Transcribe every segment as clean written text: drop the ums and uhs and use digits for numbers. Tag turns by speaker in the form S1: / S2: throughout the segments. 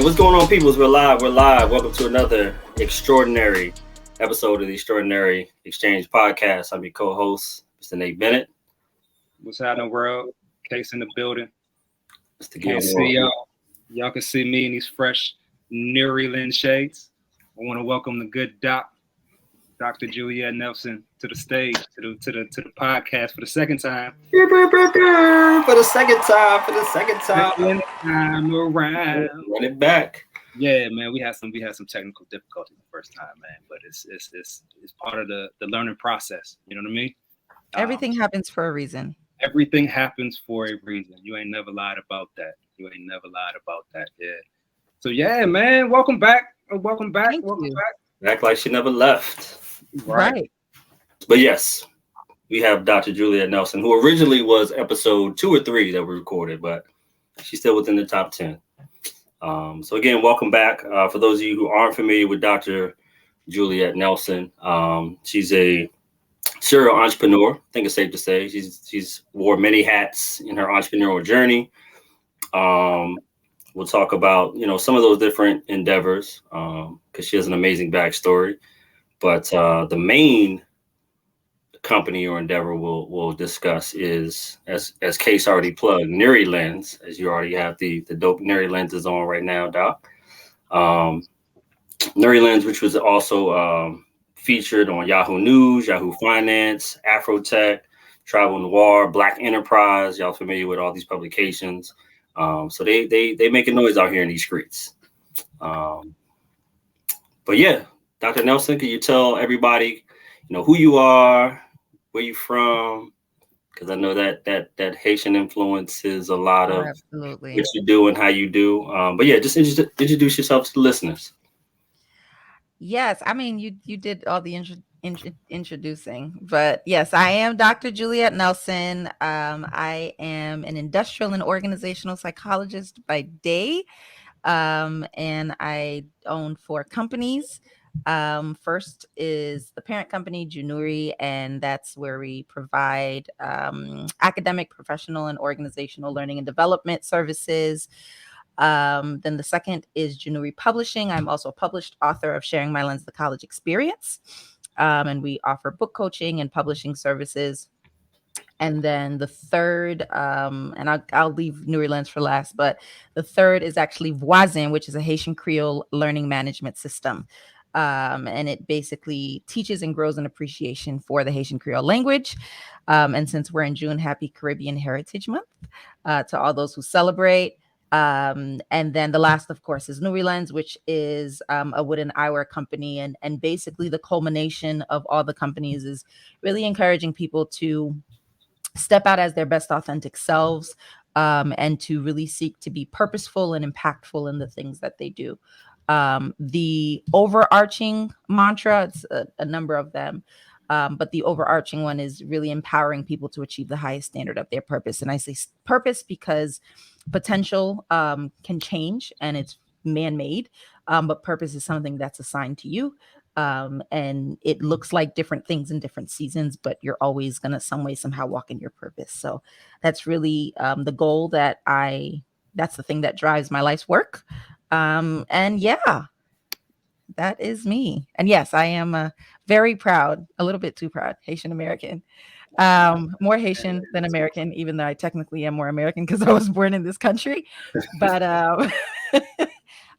S1: What's going on, peoples? We're live. Welcome to another extraordinary episode of the Extraordinary Exchange Podcast. I'm your co-host, Mr. Nate Bennett.
S2: What's happening, world? Case in the building.
S1: Mr.
S2: Can't see y'all. Y'all can see me in these fresh Nurilens shades. I want to welcome the good Dr. Juliette Nelson, to the stage, to the podcast for the second time.
S1: For the second time.
S2: Second time around.
S1: Run it back.
S2: Yeah, man, we had some technical difficulties the first time, man, but it's part of the learning process. You know what I mean?
S3: Everything happens for a reason.
S2: Everything happens for a reason. You ain't never lied about that. Yeah. So yeah, man, welcome back.
S3: Thank you.
S1: Act like she never left.
S3: Right.
S1: But yes, we have Dr. Juliette Nelson, who originally was episode 2 or 3 that we recorded, but she's still within the top 10. So again, welcome back. For those of you who aren't familiar with Dr. Juliette Nelson, she's a serial entrepreneur. I think it's safe to say she's wore many hats in her entrepreneurial journey. We'll talk about, some of those different endeavors because she has an amazing backstory. But the main company or endeavor we'll discuss is, as Case already plugged, Nurilens, as you already have the dope Nurilens on right now, Doc. Nurilens, which was also featured on Yahoo News, Yahoo Finance, Afrotech, Travel Noir, Black Enterprise. Y'all familiar with all these publications. So they making noise out here in these streets. But yeah, Dr. Nelson, can you tell everybody, who you are, where you from? Because I know that Haitian influence is a lot of
S3: absolutely
S1: what you do and how you do. But yeah, just introduce yourself to the listeners.
S3: Yes, I mean you did all the introducing, but yes, I am Dr. Juliette Nelson. I am an industrial and organizational psychologist by day, and I own 4 companies. First is the parent company, Junuri, and that's where we provide academic, professional, and organizational learning and development services. Then the second is Junuri Publishing. I'm also a published author of Sharing My Lens, the College Experience. And we offer book coaching and publishing services. And then the third, and I'll leave Nurilens for last, but the third is actually Voisin, which is a Haitian Creole learning management system. And it basically teaches and grows an appreciation for the Haitian Creole language. And since we're in June, happy Caribbean Heritage Month to all those who celebrate. And then the last, of course, is Nurilens, which is a wooden eyewear company. And basically the culmination of all the companies is really encouraging people to step out as their best authentic selves, and to really seek to be purposeful and impactful in the things that they do. The overarching mantra, it's a number of them, but the overarching one is really empowering people to achieve the highest standard of their purpose. And I say purpose because potential can change and it's man-made, but purpose is something that's assigned to you. And it looks like different things in different seasons, but you're always going to some way, somehow walk in your purpose. So that's really the goal that's the thing that drives my life's work. And yeah, that is me. And yes, I am very proud, a little bit too proud, Haitian-American. More Haitian than American, even though I technically am more American because I was born in this country. But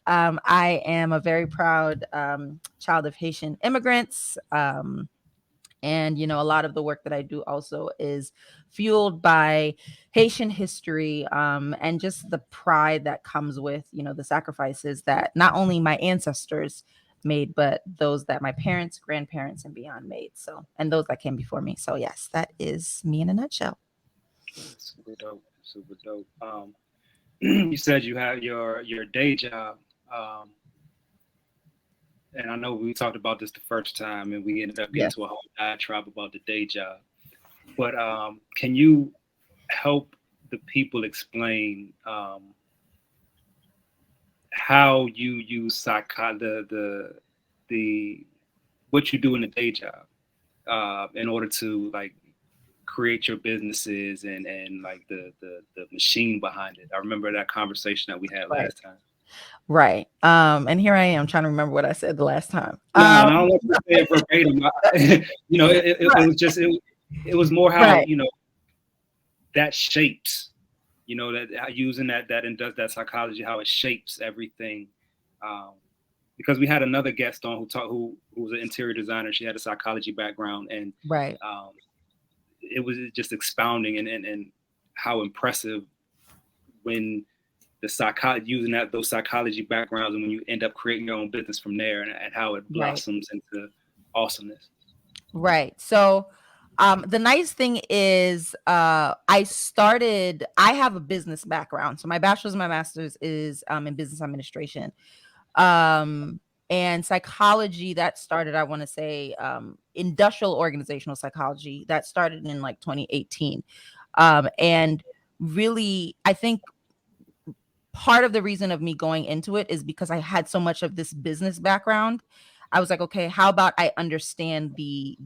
S3: I am a very proud child of Haitian immigrants. And, a lot of the work that I do also is fueled by Haitian history, and just the pride that comes with, the sacrifices that not only my ancestors made, but those that my parents, grandparents, and beyond made. So, and those that came before me. So yes, that is me in a nutshell.
S2: Super dope. You said you have your day job. And I know we talked about this the first time and we ended up getting to a whole diatribe about the day job. But can you help the people explain how you use what you do in the day job in order to create your businesses and like the machine behind it? I remember that conversation that we had last time.
S3: Right. And here I am trying to remember what I said the last time.
S2: No, I don't want to say it verbatim. You know, it was just it was more how,
S3: right.
S2: you know, that shapes, you know, that using that and does that psychology, how it shapes everything. Because we had another guest on who was an interior designer. She had a psychology background, and
S3: Right.
S2: it was just expounding and how impressive when the psychology using those psychology backgrounds, and when you end up creating your own business from there, and how it blossoms into awesomeness.
S3: Right. So the nice thing is I have a business background. So my bachelor's and my master's is in business administration. And psychology that started, I want to say, industrial organizational psychology that started in like 2018. And really, I think part of the reason of me going into it is because I had so much of this business background. I was like, okay, how about I understand the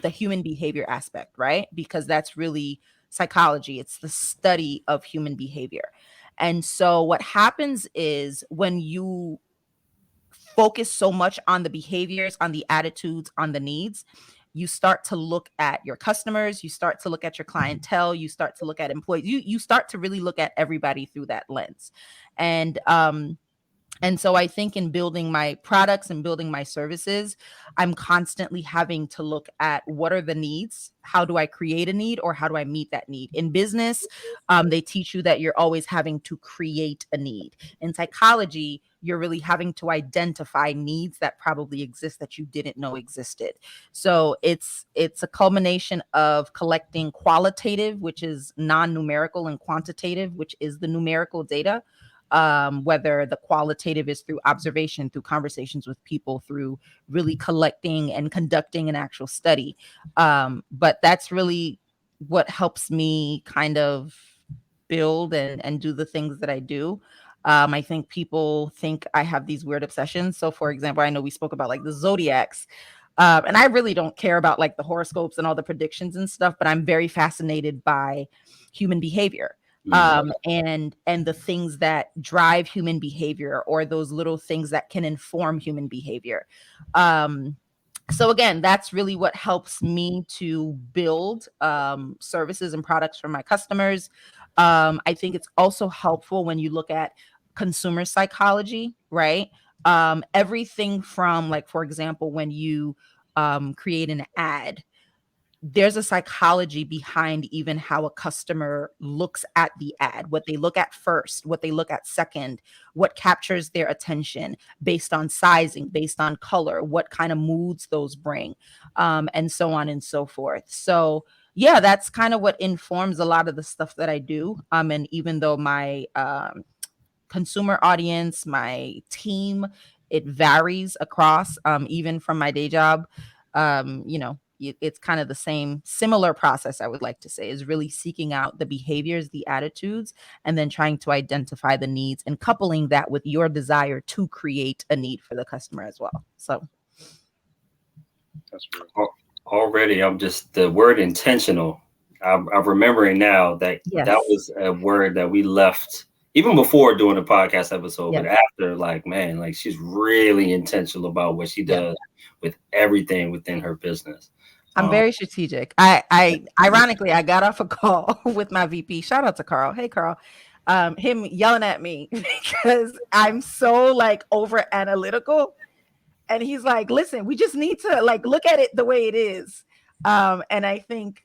S3: human behavior aspect, right? Because that's really psychology. It's the study of human behavior. And so what happens is when you focus so much on the behaviors, on the attitudes, on the needs, you start to look at your customers, you start to look at your clientele, you start to look at employees, you start to really look at everybody through that lens. And so I think in building my products and building my services, I'm constantly having to look at what are the needs? How do I create a need, or how do I meet that need? In business, they teach you that you're always having to create a need. In psychology, you're really having to identify needs that probably exist that you didn't know existed. So it's a culmination of collecting qualitative, which is non-numerical, and quantitative, which is the numerical data. Whether the qualitative is through observation, through conversations with people, through really collecting and conducting an actual study. But that's really what helps me kind of build and do the things that I do. I think people think I have these weird obsessions. So for example, I know we spoke about like the zodiacs. And I really don't care about like the horoscopes and all the predictions and stuff, but I'm very fascinated by human behavior. And the things that drive human behavior, or those little things that can inform human behavior. So again, that's really what helps me to build services and products for my customers. I think it's also helpful when you look at consumer psychology, right? Everything from, like, for example, when you create an ad, there's a psychology behind even how a customer looks at the ad, what they look at first, what they look at second, what captures their attention based on sizing, based on color, what kind of moods those bring, and so on and so forth. So yeah, that's kind of what informs a lot of the stuff that I do. And even though my consumer audience, my team, it varies across, even from my day job. It's kind of the same, similar process, I would like to say, is really seeking out the behaviors, the attitudes, and then trying to identify the needs and coupling that with your desire to create a need for the customer as well. So
S2: that's real.
S1: Already, I'm just the word intentional. I'm remembering now that that was a word that we left even before doing the podcast episode, but after, like, man, like, she's really intentional about what she does with everything within her business.
S3: I'm very strategic. I ironically, I got off a call with my VP. Shout out to Carl. Hey, Carl. Him yelling at me because I'm so like over analytical. And he's like, listen, we just need to like look at it the way it is. And I think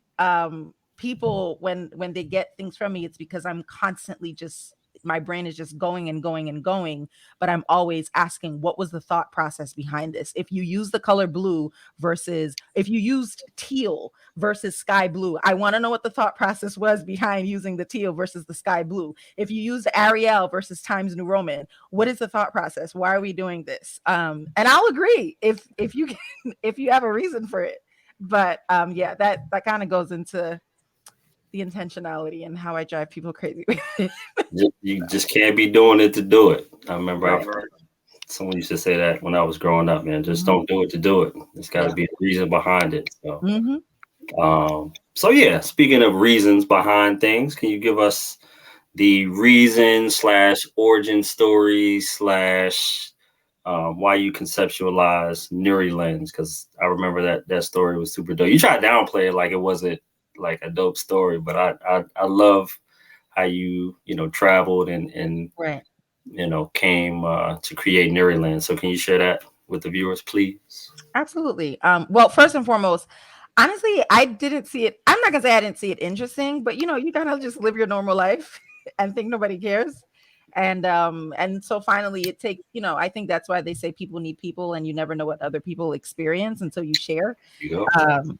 S3: people, when they get things from me, it's because I'm constantly just, my brain is just going and going and going, but I'm always asking, what was the thought process behind this? If you use the color blue versus if you used teal versus sky blue, I want to know what the thought process was behind using the teal versus the sky blue. If you used Arial versus Times New Roman, what is the thought process? Why are we doing this? And I'll agree if you can, if you have a reason for it. But that kind of goes into the intentionality and how I drive people crazy.
S1: You just can't be doing it to do it. I remember someone used to say that when I was growing up, man, just don't do it to do it. There's got to be a reason behind it. So, so yeah, speaking of reasons behind things, can you give us the reason / origin story / why you conceptualize Nurilens, because I remember that story was super dope. You try to downplay it like it wasn't like a dope story, but I love how you traveled and
S3: Right.
S1: came to create Nurilens. So can you share that with the viewers, please?
S3: Absolutely. Well, first and foremost, honestly, I didn't see it. I'm not gonna say I didn't see it interesting, but you gotta just live your normal life and think nobody cares. And so finally it takes, I think that's why they say people need people, and you never know what other people experience until you share.
S1: You go.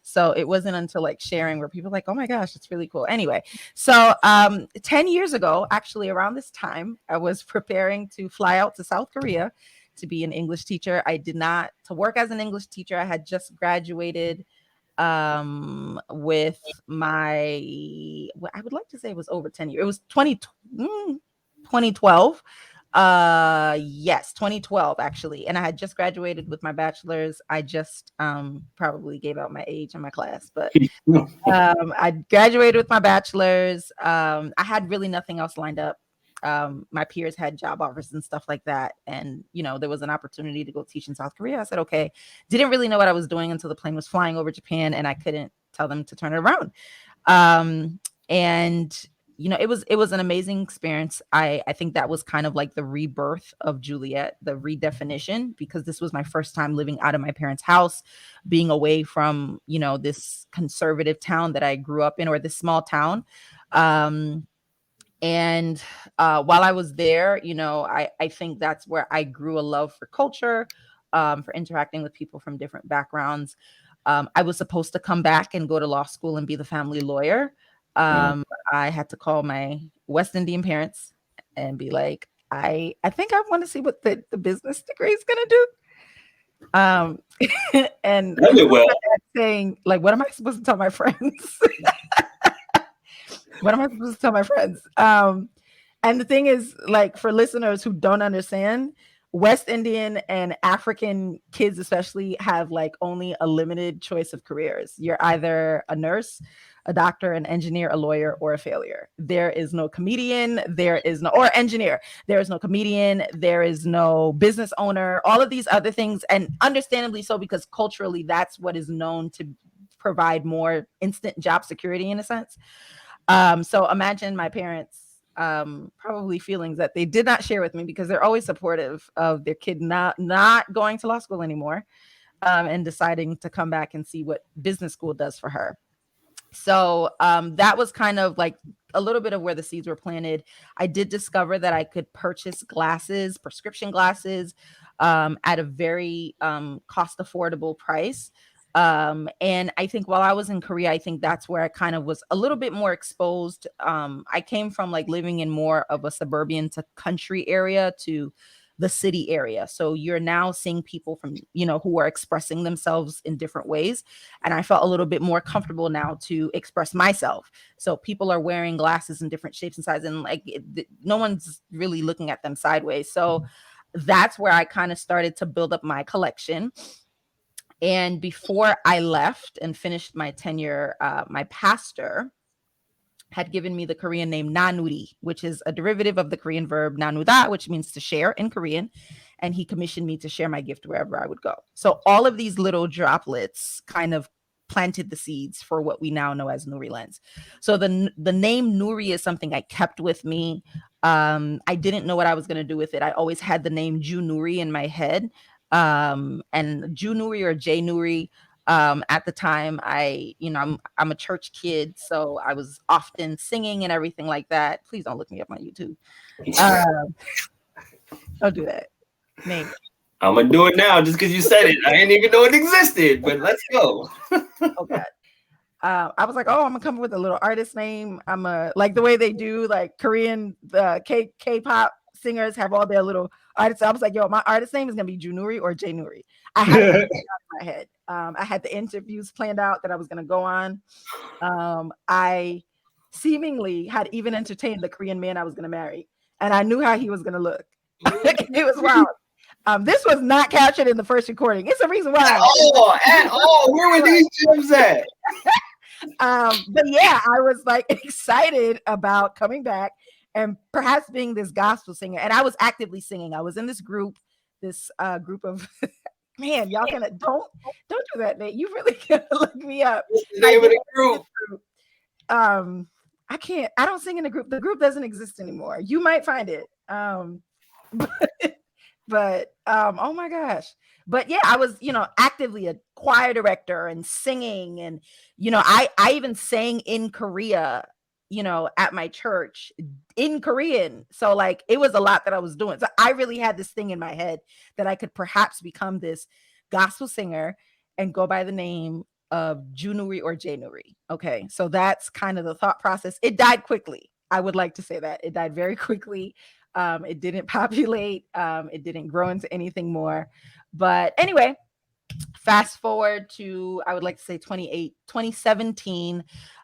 S3: So it wasn't until like sharing where people were like, oh my gosh, it's really cool. Anyway, so 10 years ago, actually around this time, I was preparing to fly out to South Korea to be an English teacher. I did not to work as an English teacher. I had just graduated with I would like to say it was over 10 years. It was 2012. Yes, 2012 actually. And I had just graduated with my bachelor's. I just probably gave out my age in my class, but I graduated with my bachelor's. I had really nothing else lined up. My peers had job offers and stuff like that. And, there was an opportunity to go teach in South Korea. I said, okay. Didn't really know what I was doing until the plane was flying over Japan and I couldn't tell them to turn it around. And it was an amazing experience. I think that was kind of like the rebirth of Juliette, the redefinition, because this was my first time living out of my parents' house, being away from, this conservative town that I grew up in, or this small town. And while I was there, I think that's where I grew a love for culture, for interacting with people from different backgrounds. I was supposed to come back and go to law school and be the family lawyer. I had to call my West Indian parents and be like, I think I want to see what the business degree is going to do. And saying, like, what am I supposed to tell my friends? What am I supposed to tell my friends? And the thing is, like, for listeners who don't understand, West Indian and African kids especially have like only a limited choice of careers. You're either a nurse, a doctor, an engineer, a lawyer, or a failure. There is no comedian, or engineer. There is no comedian, there is no business owner, all of these other things. And understandably so, because culturally that's what is known to provide more instant job security in a sense. So imagine my parents probably feelings that they did not share with me, because they're always supportive of their kid not going to law school anymore, and deciding to come back and see what business school does for her. So that was kind of like a little bit of where the seeds were planted. I did discover that I could purchase glasses, prescription glasses, at a very cost affordable price. And I think while I was in Korea, I think that's where I kind of was a little bit more exposed. I came from like living in more of a suburban to country area to the city area. So you're now seeing people from, who are expressing themselves in different ways. And I felt a little bit more comfortable now to express myself. So people are wearing glasses in different shapes and sizes, and like no one's really looking at them sideways. So that's where I kind of started to build up my collection. And before I left and finished my tenure, my pastor had given me the Korean name Nanuri, which is a derivative of the Korean verb nanuda, which means to share in Korean. And he commissioned me to share my gift wherever I would go. So all of these little droplets kind of planted the seeds for what we now know as Nurilens. So the name Nuri is something I kept with me. I didn't know what I was going to do with it. I always had the name Ju Nuri in my head. And Ju Nuri or J Nuri. At the time, I'm a church kid, so I was often singing and everything like that. Please don't look me up on YouTube. Don't do that. Name.
S1: I'm gonna do it now just because you said it. I didn't even know it existed, but let's go.
S3: Oh God. I was like, oh, I'm gonna come up with a little artist name. I'm like the way they do like Korean K-pop singers have all their little artists. I was like, yo, my artist name is gonna be Junuri or J Nuri. I had it in my head. I had the interviews planned out that I was gonna go on. I seemingly had even entertained the Korean man I was gonna marry, and I knew how he was gonna look. It was wild. This was not captured in the first recording. It's a reason why.
S1: At all. Where were these gems at?
S3: But yeah, I was like excited about coming back and perhaps being this gospel singer. And I was actively singing. I was in this group of man, y'all gonna don't do that, Nate. You really gotta look me up.
S1: What's the name of the group?
S3: I don't sing in the group. The group doesn't exist anymore. You might find it. But oh my gosh. But yeah, I was, actively a choir director and singing. And, I even sang in Korea, at my church in Korean. So like it was a lot that I was doing. So I really had this thing in my head that I could perhaps become this gospel singer and go by the name of Junuri or Januri. Okay. So that's kind of the thought process. It died quickly. I would like to say that it died very quickly. It didn't populate. It didn't grow into anything more. But anyway, fast forward to, I would like to say 2017.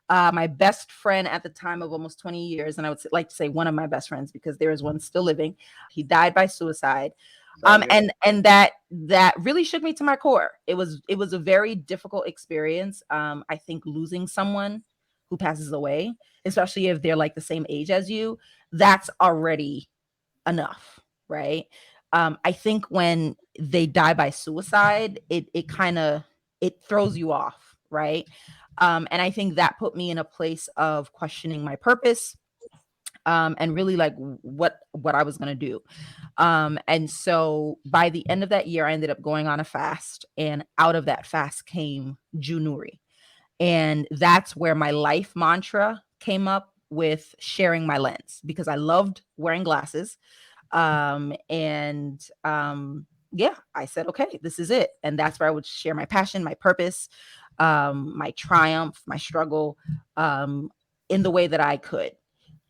S3: My best friend at the time of almost 20 years, and I would like to say one of my best friends because there is one still living. He died by suicide. And that really shook me to my core. It was a very difficult experience. I think losing someone who passes away, especially if they're like the same age as you, that's already enough, right? I think when they die by suicide, it kind of throws you off, right? And I think that put me in a place of questioning my purpose, and really like what I was gonna do. And so by the end of that year, I ended up going on a fast, and out of that fast came Junuri, and that's where my life mantra came up with sharing my lens, because I loved wearing glasses. Yeah, I said, okay, this is it. And that's where I would share my passion, my purpose, my triumph, my struggle, in the way that I could.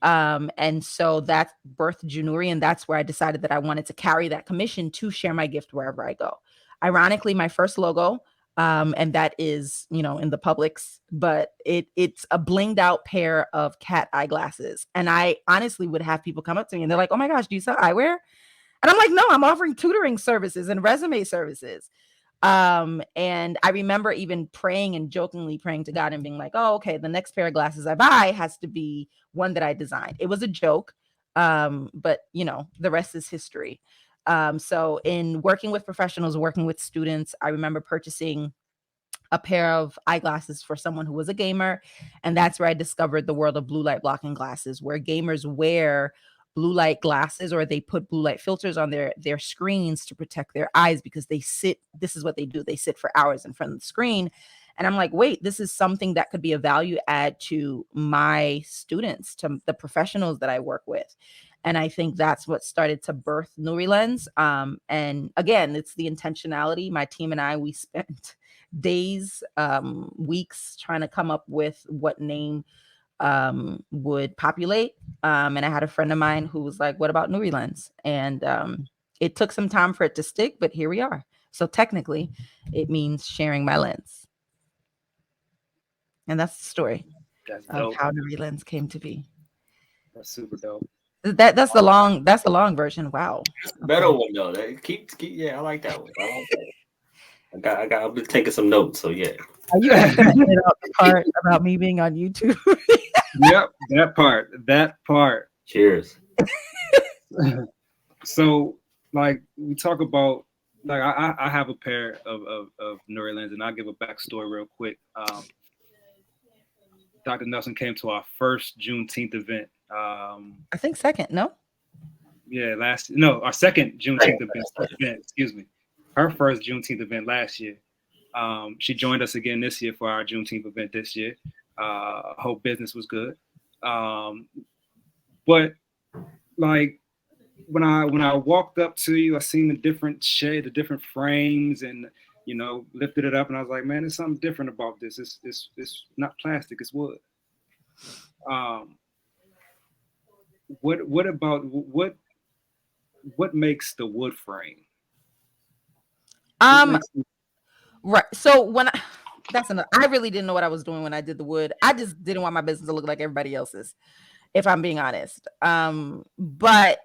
S3: And so that birthed Junuri, and that's where I decided that I wanted to carry that commission to share my gift wherever I go. Ironically, my first logo, and that is, in the Publix, but it's a blinged out pair of cat eyeglasses. And I honestly would have people come up to me and they're like, oh my gosh, do you sell eyewear? And I'm like, no, I'm offering tutoring services and resume services. And I remember even praying and jokingly praying to God and being like, oh, okay, the next pair of glasses I buy has to be one that I designed. It was a joke. But the rest is history. So in working with professionals, working with students, I remember purchasing a pair of eyeglasses for someone who was a gamer. And that's where I discovered the world of blue light blocking glasses, where gamers wear blue light glasses, or they put blue light filters on their screens to protect their eyes, because this is what they do. They sit for hours in front of the screen. And I'm like, wait, this is something that could be a value add to my students, to the professionals that I work with. And I think that's what started to birth Nurilens. And again, it's the intentionality. My team and I, we spent days, weeks trying to come up with what name would populate. And I had a friend of mine who was like, what about Nurilens? And it took some time for it to stick, but here we are. So technically, it means sharing my lens. And that's the story of how Nurilens came to be.
S2: That's super dope.
S3: That's the long version. Wow.
S1: That's the better one though. Keep yeah, I like that one. I've been taking some notes, so yeah.
S3: Are you edit out the part about me being on YouTube?
S2: Yep, that part.
S1: Cheers.
S2: So, like, we talk about, like, I have a pair of Nurilens, and I'll give a backstory real quick. Dr. Nelson came to our first Juneteenth event.
S3: I think second, no?
S2: Yeah, our second Juneteenth event. Excuse me. Her first Juneteenth event last year. She joined us again this year for our Juneteenth event this year. Hope business was good. But like when I walked up to you, I seen the different shade, the different frames, and lifted it up, and I was like, man, there's something different about this. It's not plastic, it's wood. What makes the wood frame?
S3: Right. So I really didn't know what I was doing when I did the wood. I just didn't want my business to look like everybody else's, if I'm being honest. But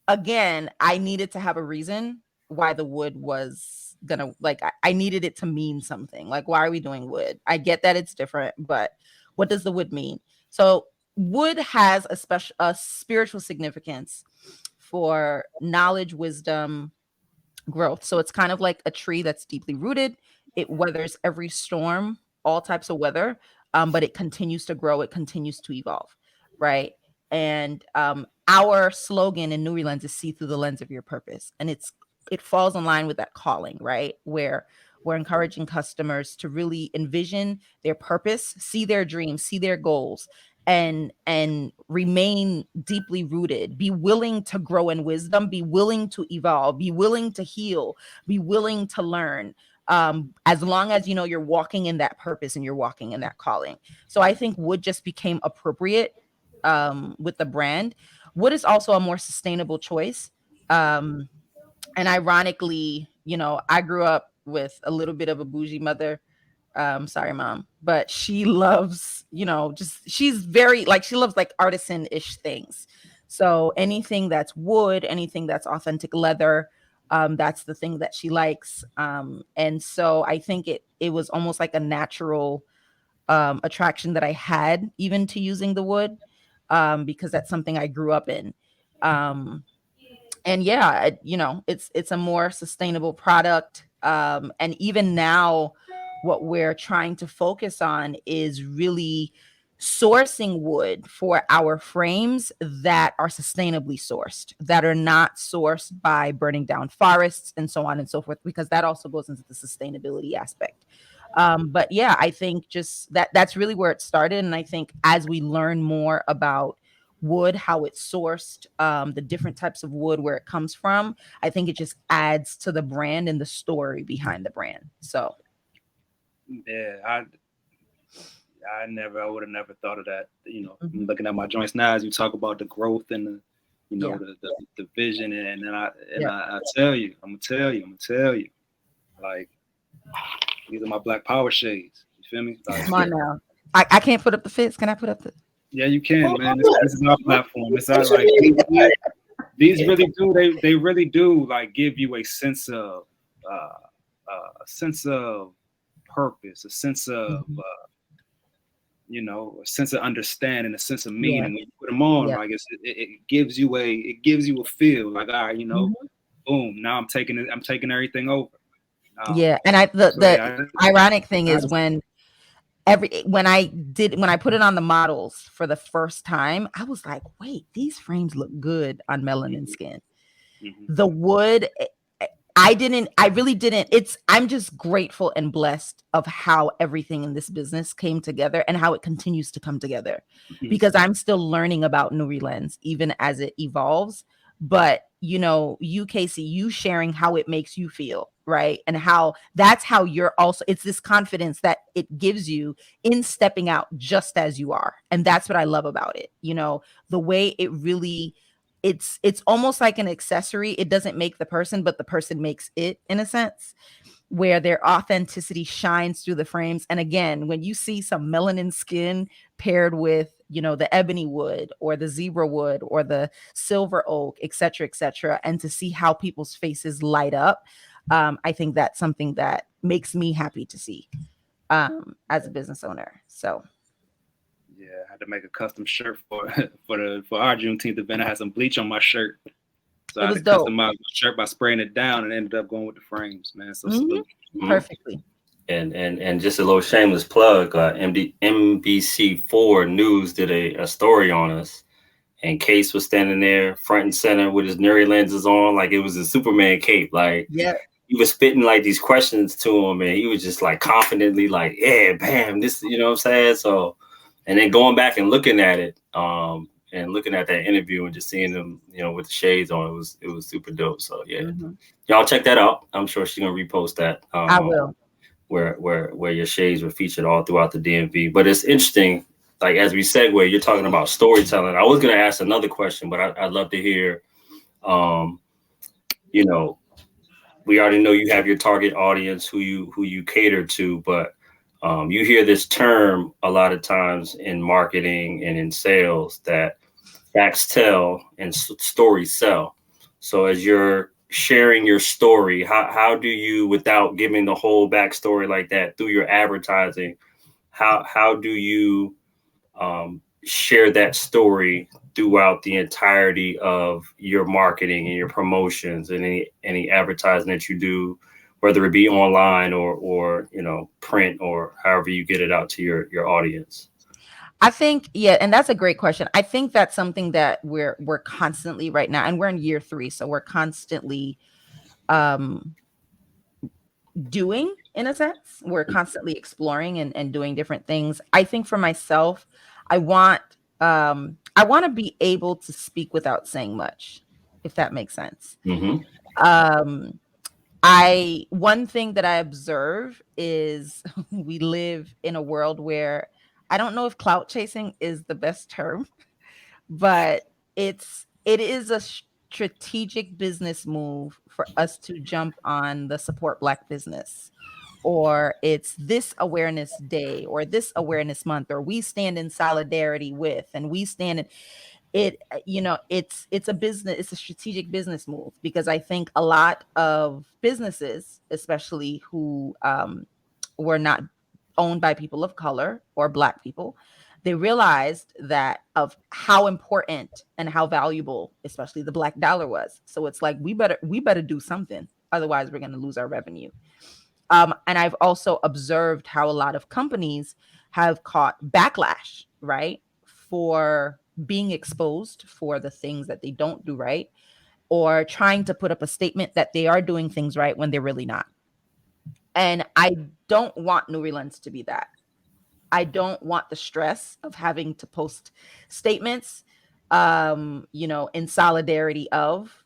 S3: again, I needed to have a reason why the wood was gonna, like, I needed it to mean something. Like, why are we doing wood? I get that it's different, but what does the wood mean? So wood has a spiritual significance for knowledge, wisdom, growth. So it's kind of like a tree that's deeply rooted. It weathers every storm, all types of weather, but it continues to grow. It continues to evolve, right? And our slogan in Nurilens is "See through the lens of your purpose," and it falls in line with that calling, right? Where we're encouraging customers to really envision their purpose, see their dreams, see their goals, and remain deeply rooted, be willing to grow in wisdom, be willing to evolve, be willing to heal, be willing to learn, as long as you know you're walking in that purpose and you're walking in that calling. So I think wood just became appropriate with the brand. Wood is also a more sustainable choice, and ironically, I grew up with a little bit of a bougie mother. Sorry, mom, but she loves, she's very like, she loves like artisan-ish things. So anything that's wood, anything that's authentic leather, that's the thing that she likes. And so I think it was almost like a natural attraction that I had even to using the wood, because that's something I grew up in. Um, and yeah, it's a more sustainable product. And even now, what we're trying to focus on is really sourcing wood for our frames that are sustainably sourced, that are not sourced by burning down forests and so on and so forth, because that also goes into the sustainability aspect. But yeah, I think just that's really where it started. And I think as we learn more about wood, how it's sourced, the different types of wood, where it comes from, I think it just adds to the brand and the story behind the brand. So
S2: Yeah, I would have never thought of that. Looking at my joints now, as you talk about the growth and
S3: Yeah.
S2: the vision, and I
S3: Yeah.
S2: tell you, I'm gonna tell you, like, these are my Black Power shades. You feel me? Like,
S3: Come on now. I can't put up the fits. Can I put up the?
S2: yeah, you can, man. This is our platform. It's our, like, these really do. They really do, like, give you a sense of purpose, a sense of a sense of understanding, a sense of meaning.
S3: Yeah.
S2: When you put them on,
S3: Yeah.
S2: like, it gives you a feel, like, all right, boom. Now I'm taking everything over.
S3: Yeah. And the ironic thing is when I put it on the models for the first time, I was like, wait, these frames look good on melanin skin. The wood, I really didn't. I'm just grateful and blessed of how everything in this business came together and how it continues to come together, because I'm still learning about Nurilens even as it evolves. But you, Casey, you sharing how it makes you feel, right? And that's how you're also, it's this confidence that it gives you in stepping out just as you are. And that's what I love about it. The way it really, it's almost like an accessory. It doesn't make the person, but the person makes it, in a sense, where their authenticity shines through the frames. And again, when you see some melanin skin paired with, the ebony wood or the zebra wood or the silver oak, et cetera, and to see how people's faces light up, I think that's something that makes me happy to see as a business owner. So
S2: yeah, I had to make a custom shirt for our Juneteenth event. I had some bleach on my shirt, so I had to customize my shirt by spraying it down, and ended up going with the frames, man. So
S3: perfectly.
S1: And just a little shameless plug, NBC4 News did a story on us, and Case was standing there front and center with his Nurilens on, like it was a Superman cape. Like,
S3: yeah,
S1: he was spitting like these questions to him, and he was just like confidently like, yeah, bam, this, you know what I'm saying? So, and then going back and looking at it, and looking at that interview and just seeing him, with the shades on, it was super dope. So yeah, y'all check that out. I'm sure she's gonna repost that.
S3: I will.
S1: Where your shades were featured all throughout the DMV. But it's interesting, like, as we segue, you're talking about storytelling. I was gonna ask another question, but I'd love to hear, we already know you have your target audience who you cater to, but you hear this term a lot of times in marketing and in sales, that facts tell and stories sell. So as you're sharing your story, how do you, without giving the whole backstory like that through your advertising, how do you share that story throughout the entirety of your marketing and your promotions and any advertising that you do, whether it be online or print or however you get it out to your audience?
S3: I think, yeah, and that's a great question. I think that's something that we're constantly right now, and we're in year 3, so we're constantly um doing, in a sense. We're constantly exploring and doing different things. I think for myself, I want I want to be able to speak without saying much, if that makes sense.
S1: Mm-hmm.
S3: Um I One thing that I observe is we live in a world where I don't know if clout chasing is the best term, but it is a strategic business move for us to jump on the support Black business, or it's this awareness day or this awareness month, or we stand in solidarity with, and we stand in it. It's a business, it's a strategic business move, because I think a lot of businesses, especially who were not owned by people of color or Black people, they realized that of how important and how valuable especially the Black dollar was. So it's like we better do something, otherwise we're going to lose our revenue. And I've also observed how a lot of companies have caught backlash, right, for being exposed for the things that they don't do right, or trying to put up a statement that they are doing things right when they're really not. And I don't want Nurilens to be that. I don't want the stress of having to post statements, in solidarity of,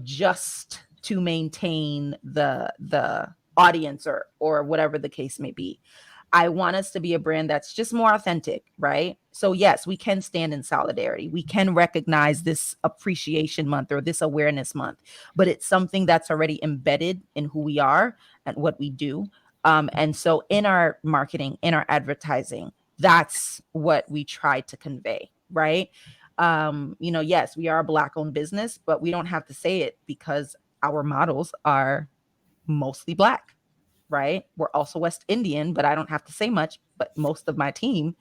S3: just to maintain the audience, or whatever the case may be. I want us to be a brand that's just more authentic, right? So yes, we can stand in solidarity. We can recognize this appreciation month or this awareness month, but it's something that's already embedded in who we are and what we do. And so in our marketing, in our advertising, that's what we try to convey, right? Yes, we are a Black owned business, but we don't have to say it because our models are mostly Black, right? We're also West Indian, but I don't have to say much. But most of my team,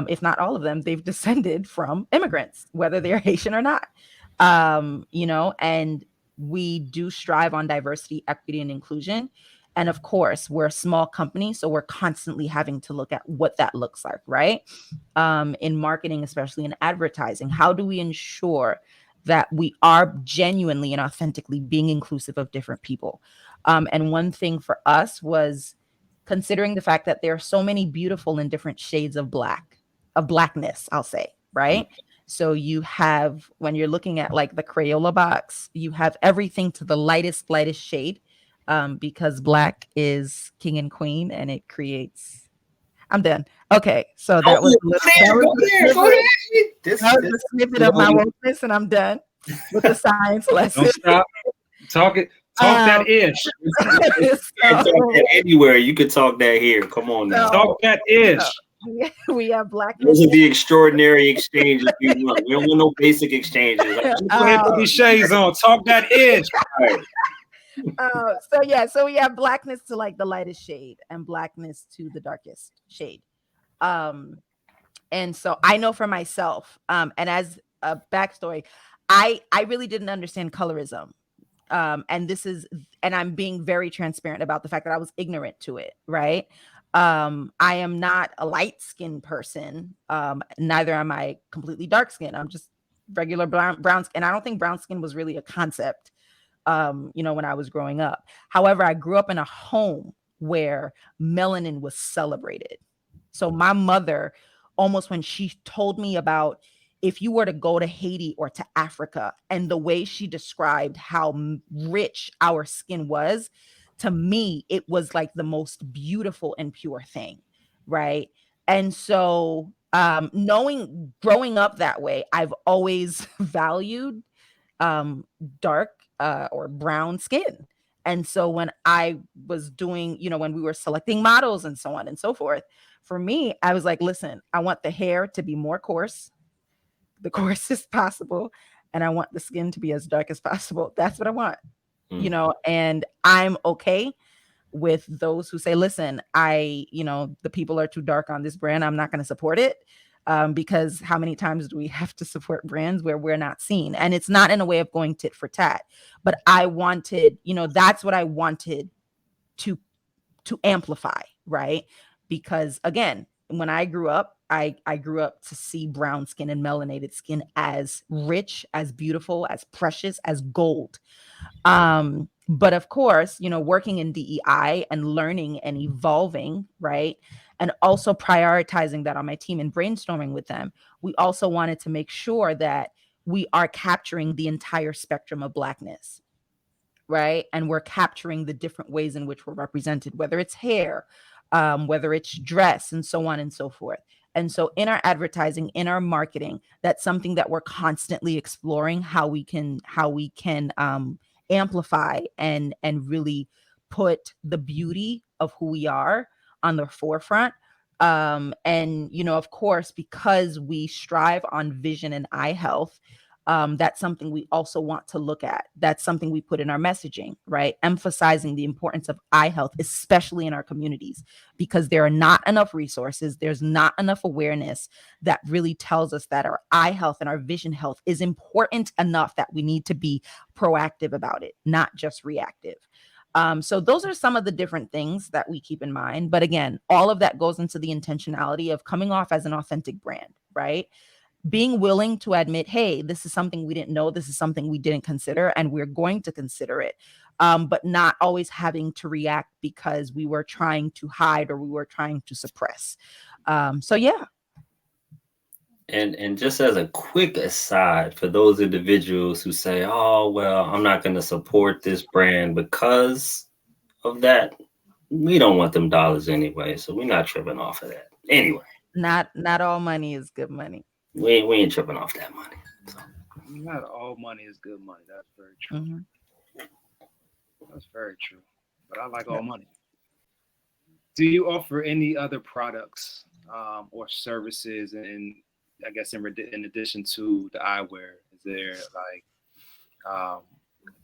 S3: if not all of them, they've descended from immigrants, whether they're Haitian or not. And we do strive on diversity, equity, and inclusion. And of course, we're a small company, so we're constantly having to look at what that looks like, right? In marketing, especially in advertising, how do we ensure that we are genuinely and authentically being inclusive of different people? And one thing for us was considering the fact that there are so many beautiful and different shades of Blackness, I'll say, right? So you have, when you're looking at like the Crayola box, you have everything to the lightest shade, because Black is king and queen, and it creates. I'm done. Okay, so that was the snippet of my wokeness, and I'm done with the science lesson.
S2: Don't stop. Talk that ish.
S1: Talk that anywhere. You could talk that here. Come on now.
S2: Talk that ish.
S3: We have Blackness.
S1: Those are the extraordinary exchanges we want. We don't want no basic exchanges.
S2: Go ahead, put these shades on. Talk that ish.
S1: Right.
S3: So we have Blackness to like the lightest shade and Blackness to the darkest shade. And so I know for myself, and as a backstory, I really didn't understand colorism. And I'm being very transparent about the fact that I was ignorant to it, right? I am not a light skinned person. Neither am I completely dark skinned. I'm just regular brown skin. I don't think brown skin was really a concept, when I was growing up. However, I grew up in a home where melanin was celebrated. So my mother, almost when she told me about if you were to go to Haiti or to Africa, and the way she described how rich our skin was, to me, it was like the most beautiful and pure thing, right? And so, growing up that way, I've always valued dark or brown skin. And so when I was doing, when we were selecting models and so on and so forth, for me, I was like, listen, I want the hair to be more coarse, the coarsest possible, and I want the skin to be as dark as possible. That's what I want, and I'm okay with those who say, listen, the people are too dark on this brand, I'm not going to support it. because how many times do we have to support brands where we're not seen? And it's not in a way of going tit for tat, but I wanted, that's what I wanted to amplify, right? Because again, when I grew up, I grew up to see brown skin and melanated skin as rich, as beautiful, as precious, as gold. But of course, working in DEI and learning and evolving, right? And also prioritizing that on my team and brainstorming with them, we also wanted to make sure that we are capturing the entire spectrum of Blackness, right? And we're capturing the different ways in which we're represented, whether it's hair, whether it's dress, and so on and so forth. And so in our advertising, in our marketing, that's something that we're constantly exploring how we can amplify and really put the beauty of who we are on the forefront. And of course, because we strive on vision and eye health, that's something we also want to look at. That's something we put in our messaging, right? Emphasizing the importance of eye health, especially in our communities, because there are not enough resources. There's not enough awareness that really tells us that our eye health and our vision health is important enough that we need to be proactive about it, not just reactive. So those are some of the different things that we keep in mind. But again, all of that goes into the intentionality of coming off as an authentic brand, right? Being willing to admit, hey, this is something we didn't know, this is something we didn't consider, and we're going to consider it, but not always having to react because we were trying to hide or we were trying to suppress. So yeah.
S1: And just as a quick aside, for those individuals who say, oh, well, I'm not going to support this brand because of that, we don't want them dollars anyway, so we're not tripping off of that. Anyway.
S3: Not all money is good money.
S1: We ain't tripping off that money. So.
S2: Not all money is good money. That's very true. Mm-hmm. That's very true. But I like all money. Do you offer any other products or services? And I guess in addition to the eyewear, is there like,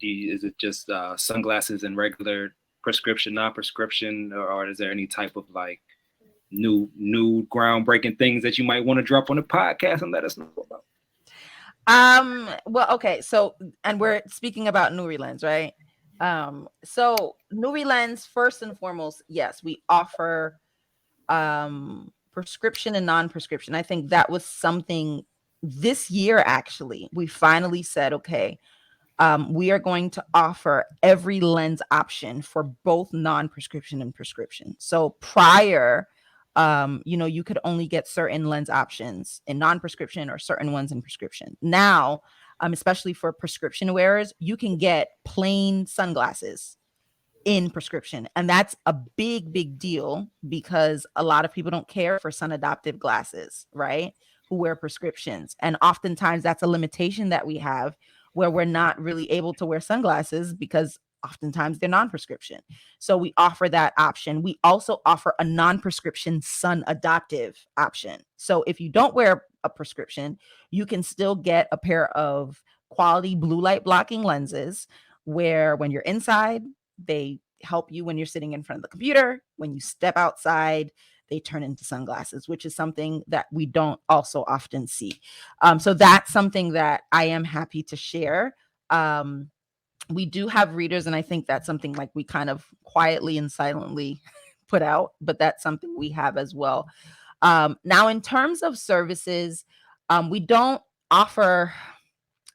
S2: is it just sunglasses and regular prescription, non-prescription, or is there any type of like new groundbreaking things that you might want to drop on the podcast and let us know about?
S3: Well, okay, so, and we're speaking about Nurilens, right? So Nurilens, first and foremost, yes, we offer prescription and non-prescription. I think that was something this year, actually, we finally said, okay, we are going to offer every lens option for both non-prescription and prescription. So prior, you could only get certain lens options in non-prescription or certain ones in prescription. Now, especially for prescription wearers, you can get plain sunglasses in prescription. And that's a big deal because a lot of people don't care for sun adaptive glasses, right? Who wear prescriptions. And oftentimes that's a limitation that we have where we're not really able to wear sunglasses because oftentimes they're non-prescription. So we offer that option. We also offer a non-prescription sun adaptive option. So if you don't wear a prescription, you can still get a pair of quality blue light blocking lenses where when you're inside, they help you when you're sitting in front of the computer. When you step outside, they turn into sunglasses, which is something that we don't also often see. So that's something that I am happy to share. We do have readers, and I think that's something like we kind of quietly and silently put out, but that's something we have as well. Now, in terms of services, we don't offer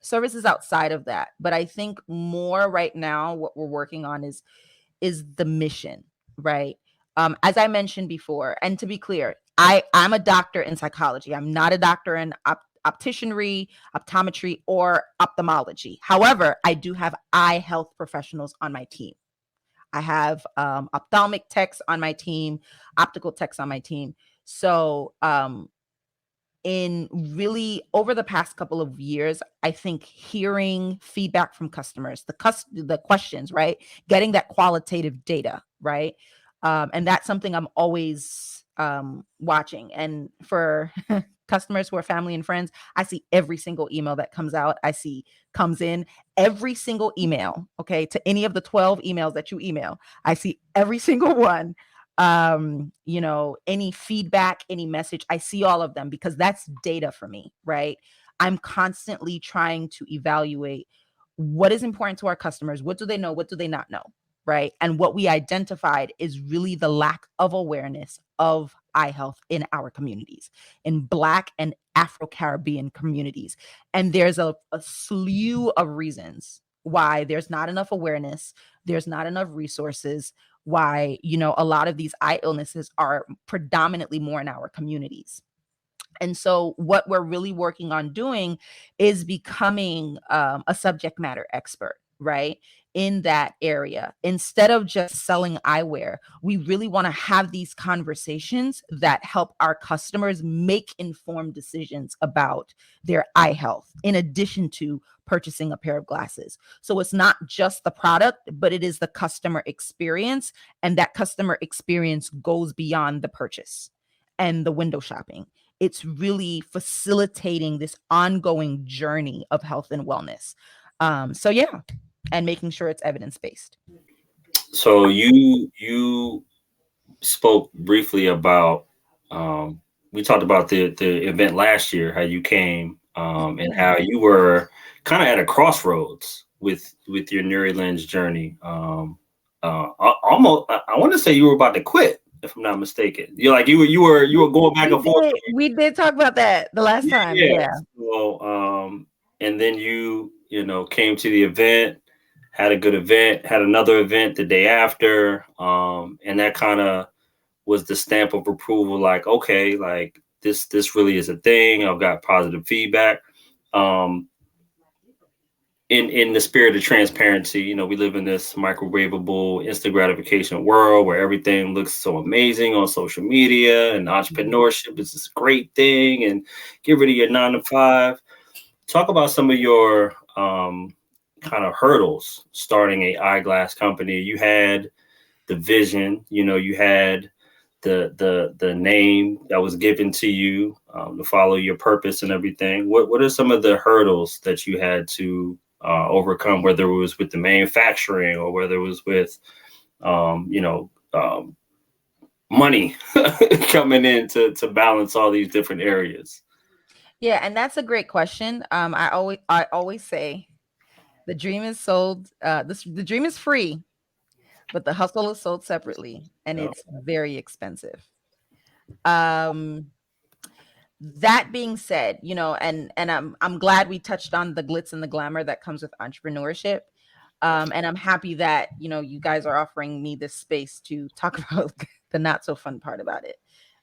S3: services outside of that, but I think more right now what we're working on is the mission, right? As I mentioned before, and to be clear, I'm a doctor in psychology. I'm not a doctor in opticianry, optometry, or ophthalmology. However, I do have eye health professionals on my team. I have ophthalmic techs on my team, optical techs on my team. So in really over the past couple of years, I think hearing feedback from customers, the questions, right? Getting that qualitative data, right? And that's something I'm always watching. And for customers who are family and friends, I see every single email that comes in, every single email, okay, to any of the 12 emails that you email. I see every single one. Any feedback, any message, I see all of them because that's data for me, right? I'm constantly trying to evaluate what is important to our customers. What do they know? What do they not know? Right. And what we identified is really the lack of awareness of eye health in our communities, in Black and Afro-Caribbean communities. And there's a slew of reasons why there's not enough awareness, there's not enough resources, why, a lot of these eye illnesses are predominantly more in our communities. And so, what we're really working on doing is becoming a subject matter expert, right? In that area. Instead of just selling eyewear, we really want to have these conversations that help our customers make informed decisions about their eye health, in addition to purchasing a pair of glasses. So it's not just the product, but it is the customer experience. And that customer experience goes beyond the purchase and the window shopping. It's really facilitating this ongoing journey of health and wellness. So yeah, and making sure it's evidence-based.
S1: So you spoke briefly about we talked about the event last year, how you came and how you were kind of at a crossroads with your Nurilens journey. Almost, I want to say you were about to quit, if I'm not mistaken. You're like you were going back and forth.
S3: We did talk about that the last time.
S1: Yeah.
S3: Yeah.
S1: So and then came to the event, had a good event, had another event the day after, and that kind of was the stamp of approval. Like, okay, like this really is a thing. I've got positive feedback. Um, in the spirit of transparency, we live in this microwavable, instant gratification world where everything looks so amazing on social media, and entrepreneurship is this great thing. And get rid of your 9 to 5. Talk about some of your kind of hurdles starting a eyeglass company. You had the vision, you had the name that was given to you to follow your purpose and everything. What are some of the hurdles that you had to overcome, whether it was with the manufacturing or whether it was with money coming in to balance all these different areas?
S3: Yeah, and that's a great question. I always say the dream is sold. The dream is free, but the hustle is sold separately, and
S1: Yeah.
S3: it's very expensive. Um, that being said, and I'm glad we touched on the glitz and the glamour that comes with entrepreneurship. And I'm happy that you guys are offering me this space to talk about the not so fun part about it.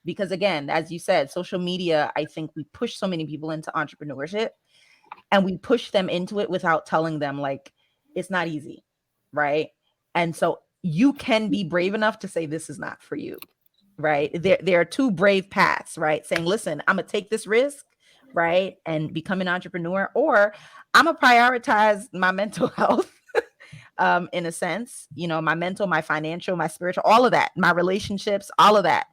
S3: Because again, as you said, social media, I think we push so many people into entrepreneurship, and we push them into it without telling them like it's not easy, right? And so you can be brave enough to say this is not for you, right? There are two brave paths, right? Saying, listen, I'm gonna take this risk, right, and become an entrepreneur, or I'm gonna prioritize my mental health, in a sense, my mental, my financial, my spiritual, all of that, my relationships, all of that.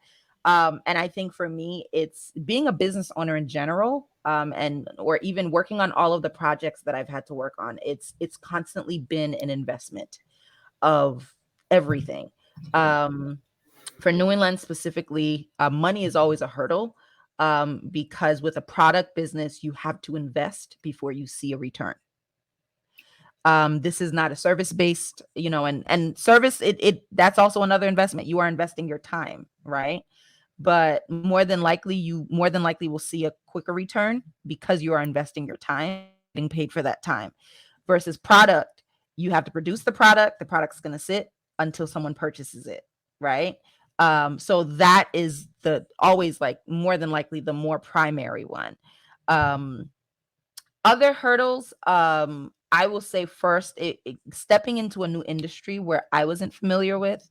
S3: And I think for me, it's being a business owner in general, and or even working on all of the projects that I've had to work on. It's constantly been an investment of everything. For Nurilens specifically, money is always a hurdle, because with a product business, you have to invest before you see a return. This is not a service based, and service, it that's also another investment. You are investing your time, right? But more than likely will see a quicker return because you are investing your time, getting paid for that time. Versus product, you have to produce the product's going to sit until someone purchases it, right? So that is the always, like, more than likely the more primary one. um Other hurdles, I will say first, stepping into a new industry where I wasn't familiar with.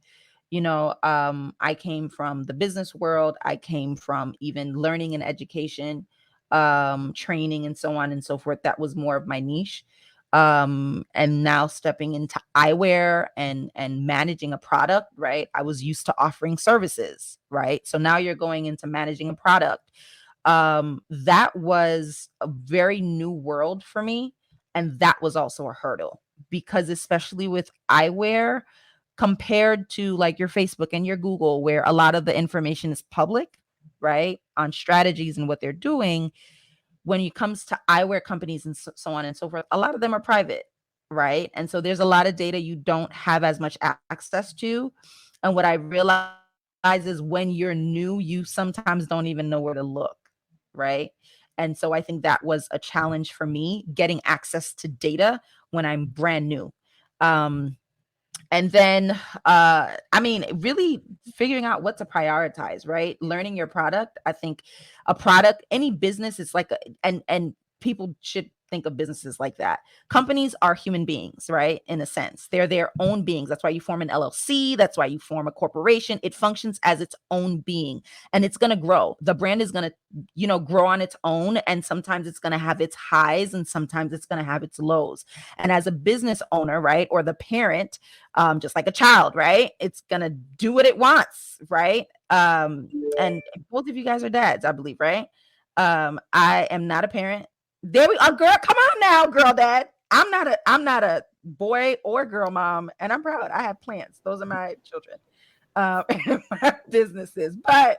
S3: I came from the business world. I came from even learning and education, training, and so on and so forth. That was more of my niche. And now stepping into eyewear and managing a product, right? I was used to offering services, right? So now you're going into managing a product. That was a very new world for me, and that was also a hurdle because, especially with eyewear, compared to like your Facebook and your Google, where a lot of the information is public, right? On strategies and what they're doing. When it comes to eyewear companies and so on and so forth, a lot of them are private, right? And so there's a lot of data you don't have as much access to. And what I realize is when you're new, you sometimes don't even know where to look, right? And so I think that was a challenge for me, getting access to data when I'm brand new. Um, and then I mean, really figuring out what to prioritize, right? Learning your product. I think a product, any business is like and people should think of businesses like that. Companies are human beings, right? In a sense, they're their own beings. That's why you form an LLC, that's why you form a corporation. It functions as its own being, and it's going to grow. The brand is going to, grow on its own, and sometimes it's going to have its highs and sometimes it's going to have its lows. And as a business owner, right, or the parent, just like a child, right? It's gonna do what it wants, right? And both of you guys are dads, I believe, right? I am not a parent. There we are, girl. Come on now, girl dad. I'm not a boy or girl mom, and I'm proud. I have plants. Those are my children. My businesses. But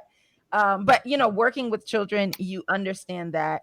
S3: working with children, you understand that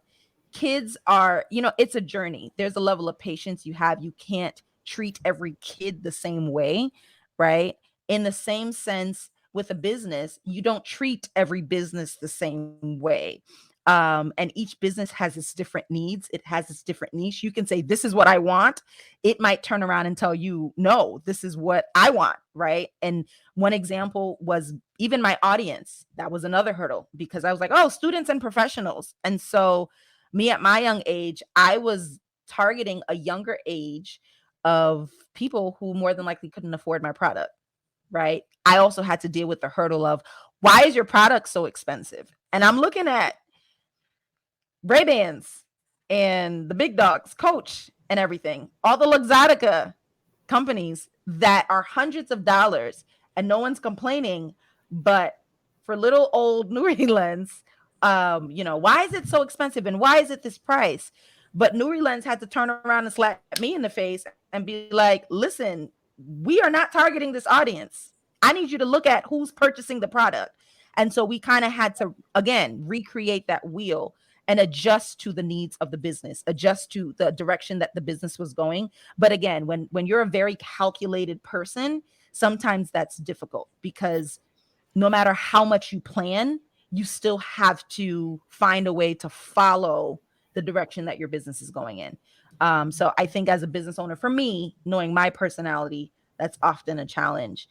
S3: kids are, it's a journey. There's a level of patience you have. You can't treat every kid the same way, right? In the same sense, with a business, you don't treat every business the same way. And each business has its different needs. It has its different niche. You can say, this is what I want. It might turn around and tell you, no, this is what I want, right? And one example was even my audience. That was another hurdle because I was like, oh, students and professionals. And so me at my young age, I was targeting a younger age of people who more than likely couldn't afford my product, right? I also had to deal with the hurdle of, why is your product so expensive? And I'm looking at Ray-Bans and the big dogs, Coach and everything, all the Luxottica companies that are hundreds of dollars and no one's complaining. But for little old Nurilens, why is it so expensive and why is it this price? But Nurilens had to turn around and slap me in the face and be like, listen, we are not targeting this audience. I need you to look at who's purchasing the product. And so we kind of had to, again, recreate that wheel and adjust to the needs of the business, adjust to the direction that the business was going. But again, when you're a very calculated person, sometimes that's difficult because no matter how much you plan, you still have to find a way to follow the direction that your business is going in. So I think as a business owner, for me, knowing my personality, that's often a challenge.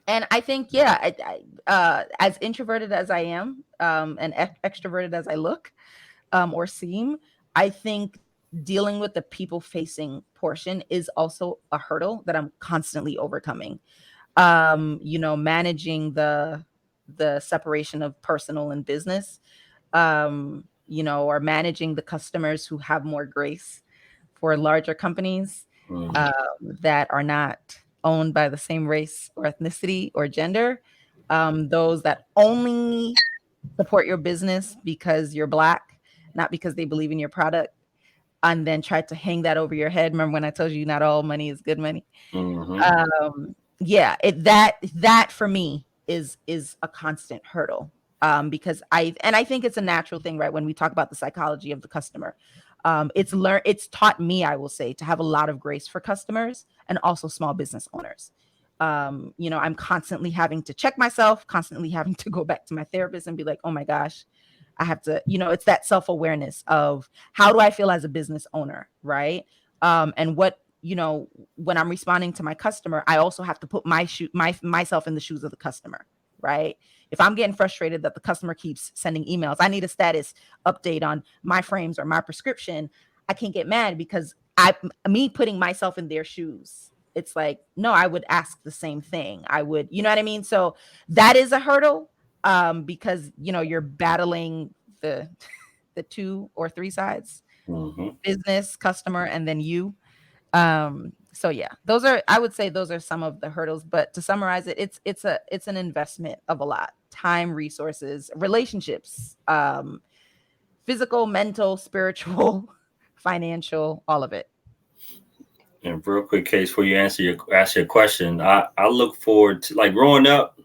S3: And I think, yeah, as introverted as I am, and extroverted as I look, or seem, I think dealing with the people facing portion is also a hurdle that I'm constantly overcoming. Managing the separation of personal and business, or managing the customers who have more grace for larger companies, that are not owned by the same race or ethnicity or gender. Those that only support your business because you're Black, not because they believe in your product, and then try to hang that over your head. Remember when I told you not all money is good money? Yeah, that for me is a constant hurdle, because I think it's a natural thing, right? When we talk about the psychology of the customer, it's taught me, I will say, to have a lot of grace for customers and also small business owners. I'm constantly having to check myself, constantly having to go back to my therapist and be like, oh my gosh, I have to, it's that self-awareness of how do I feel as a business owner, right? And what, when I'm responding to my customer, I also have to put myself in the shoes of the customer, right? If I'm getting frustrated that the customer keeps sending emails, I need a status update on my frames or my prescription. I can't get mad because me putting myself in their shoes, it's like, no, I would ask the same thing. I would, you know what I mean? So that is a hurdle, because, you're battling the two or three sides, business, customer, and then you. So yeah, I would say those are some of the hurdles, but to summarize it, it's an investment of a lot: time, resources, relationships, physical, mental, spiritual, financial, all of it.
S1: And real quick, Case, before you ask your question, I look forward to, like, growing up.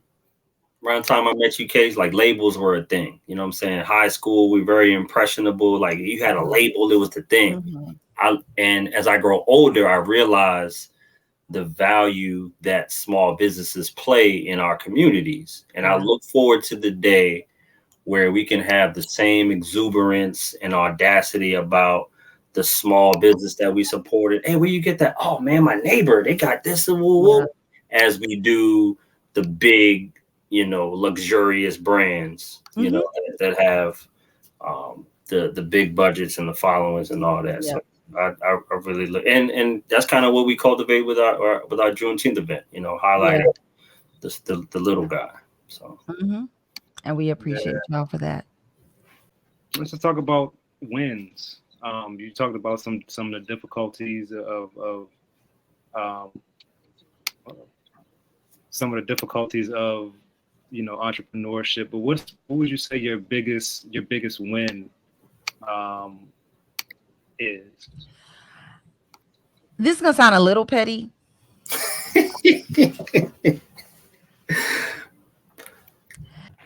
S1: Around the time I met you, Case, like, labels were a thing. You know what I'm saying? High school, we very impressionable. Like, you had a label, it was the thing. And as I grow older, I realize the value that small businesses play in our communities. And I look forward to the day where we can have the same exuberance and audacity about the small business that we supported. Hey, where you get that? Oh man, my neighbor, they got this and as we do the big, luxurious brands, that have the big budgets and the followings and all that. So I really look, and that's kind of what we cultivate with our Juneteenth event, highlighting the little guy. So
S3: and we appreciate y'all for that.
S2: Let's just talk about wins. You talked about some of the difficulties of some of the difficulties of entrepreneurship. But what would you say your biggest win is?
S3: This is gonna sound a little petty.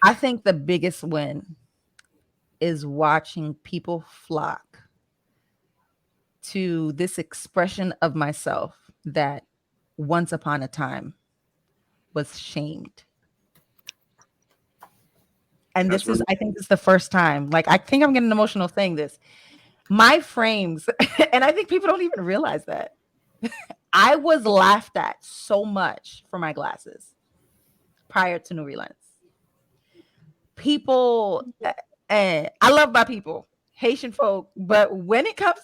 S3: I think the biggest win is watching people flock to this expression of myself that once upon a time was shamed. And I think this is the first time, like, I think I'm getting emotional saying this. My frames, and I think people don't even realize that, I was laughed at so much for my glasses prior to Nurilens. People, I love my people, Haitian folk, but when it comes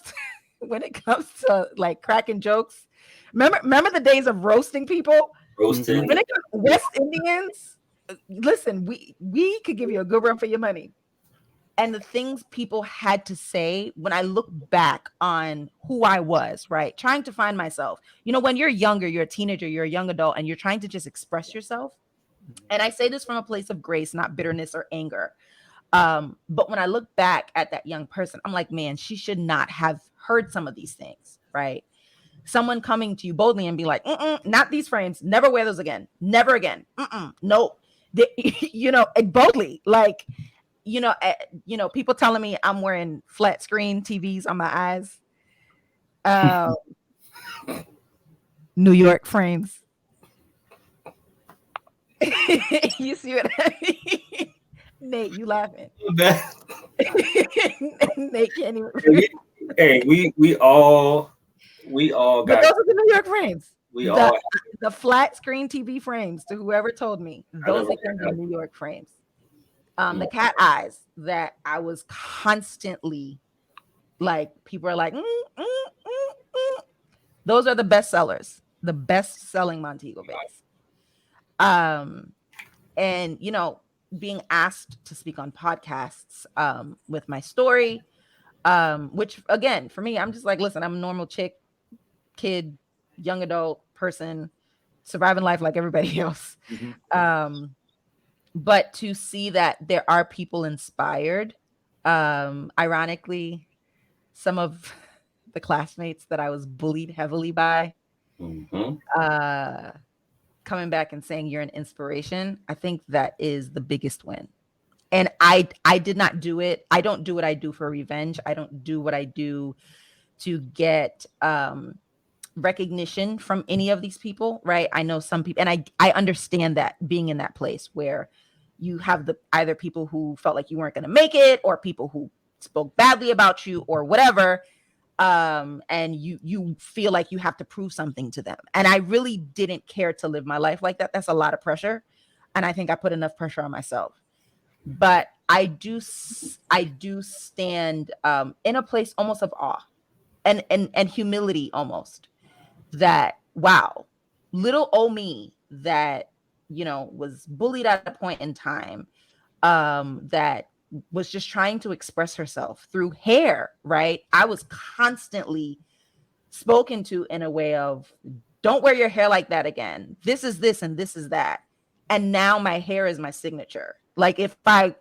S3: to like cracking jokes, remember the days of roasting people?
S1: Roasting.
S3: When it comes to West Indians, listen, we could give you a good run for your money. And the things people had to say, when I look back on who I was, right, trying to find myself, when you're younger, you're a teenager, you're a young adult, and you're trying to just express yourself. And I say this from a place of grace, not bitterness or anger. But when I look back at that young person, I'm like, man, she should not have heard some of these things, right? Someone coming to you boldly and be like, not these frames, never wear those again, never again. No, boldly, like, people telling me I'm wearing flat screen TVs on my eyes. New York frames. You see what I mean? Nate, you laughing. Nate can't even.
S1: Hey, we all got.
S3: But those are the New York frames.
S1: We all
S3: the flat screen TV frames. To whoever told me, those are the New York frames. The cat eyes that I was constantly, like, people are like, those are the best sellers, the best selling Montego Bays. And being asked to speak on podcasts with my story, which again, for me, I'm just like, listen, I'm a normal chick, kid, young adult person, surviving life like everybody else. But to see that there are people inspired, ironically, some of the classmates that I was bullied heavily by, coming back and saying you're an inspiration, I think that is the biggest win. And I did not do it. I don't do what I do for revenge. I don't do what I do to get recognition from any of these people, right? I know some people, and I understand that, being in that place where you have either people who felt like you weren't going to make it, or people who spoke badly about you or whatever. And you feel like you have to prove something to them. And I really didn't care to live my life like that. That's a lot of pressure. And I think I put enough pressure on myself. But I do stand in a place almost of awe and humility, almost, that, wow, little old me that, was bullied at a point in time, that was just trying to express herself through hair, right? I was constantly spoken to in a way of, don't wear your hair like that again. This is this and this is that. And now my hair is my signature. Like, if I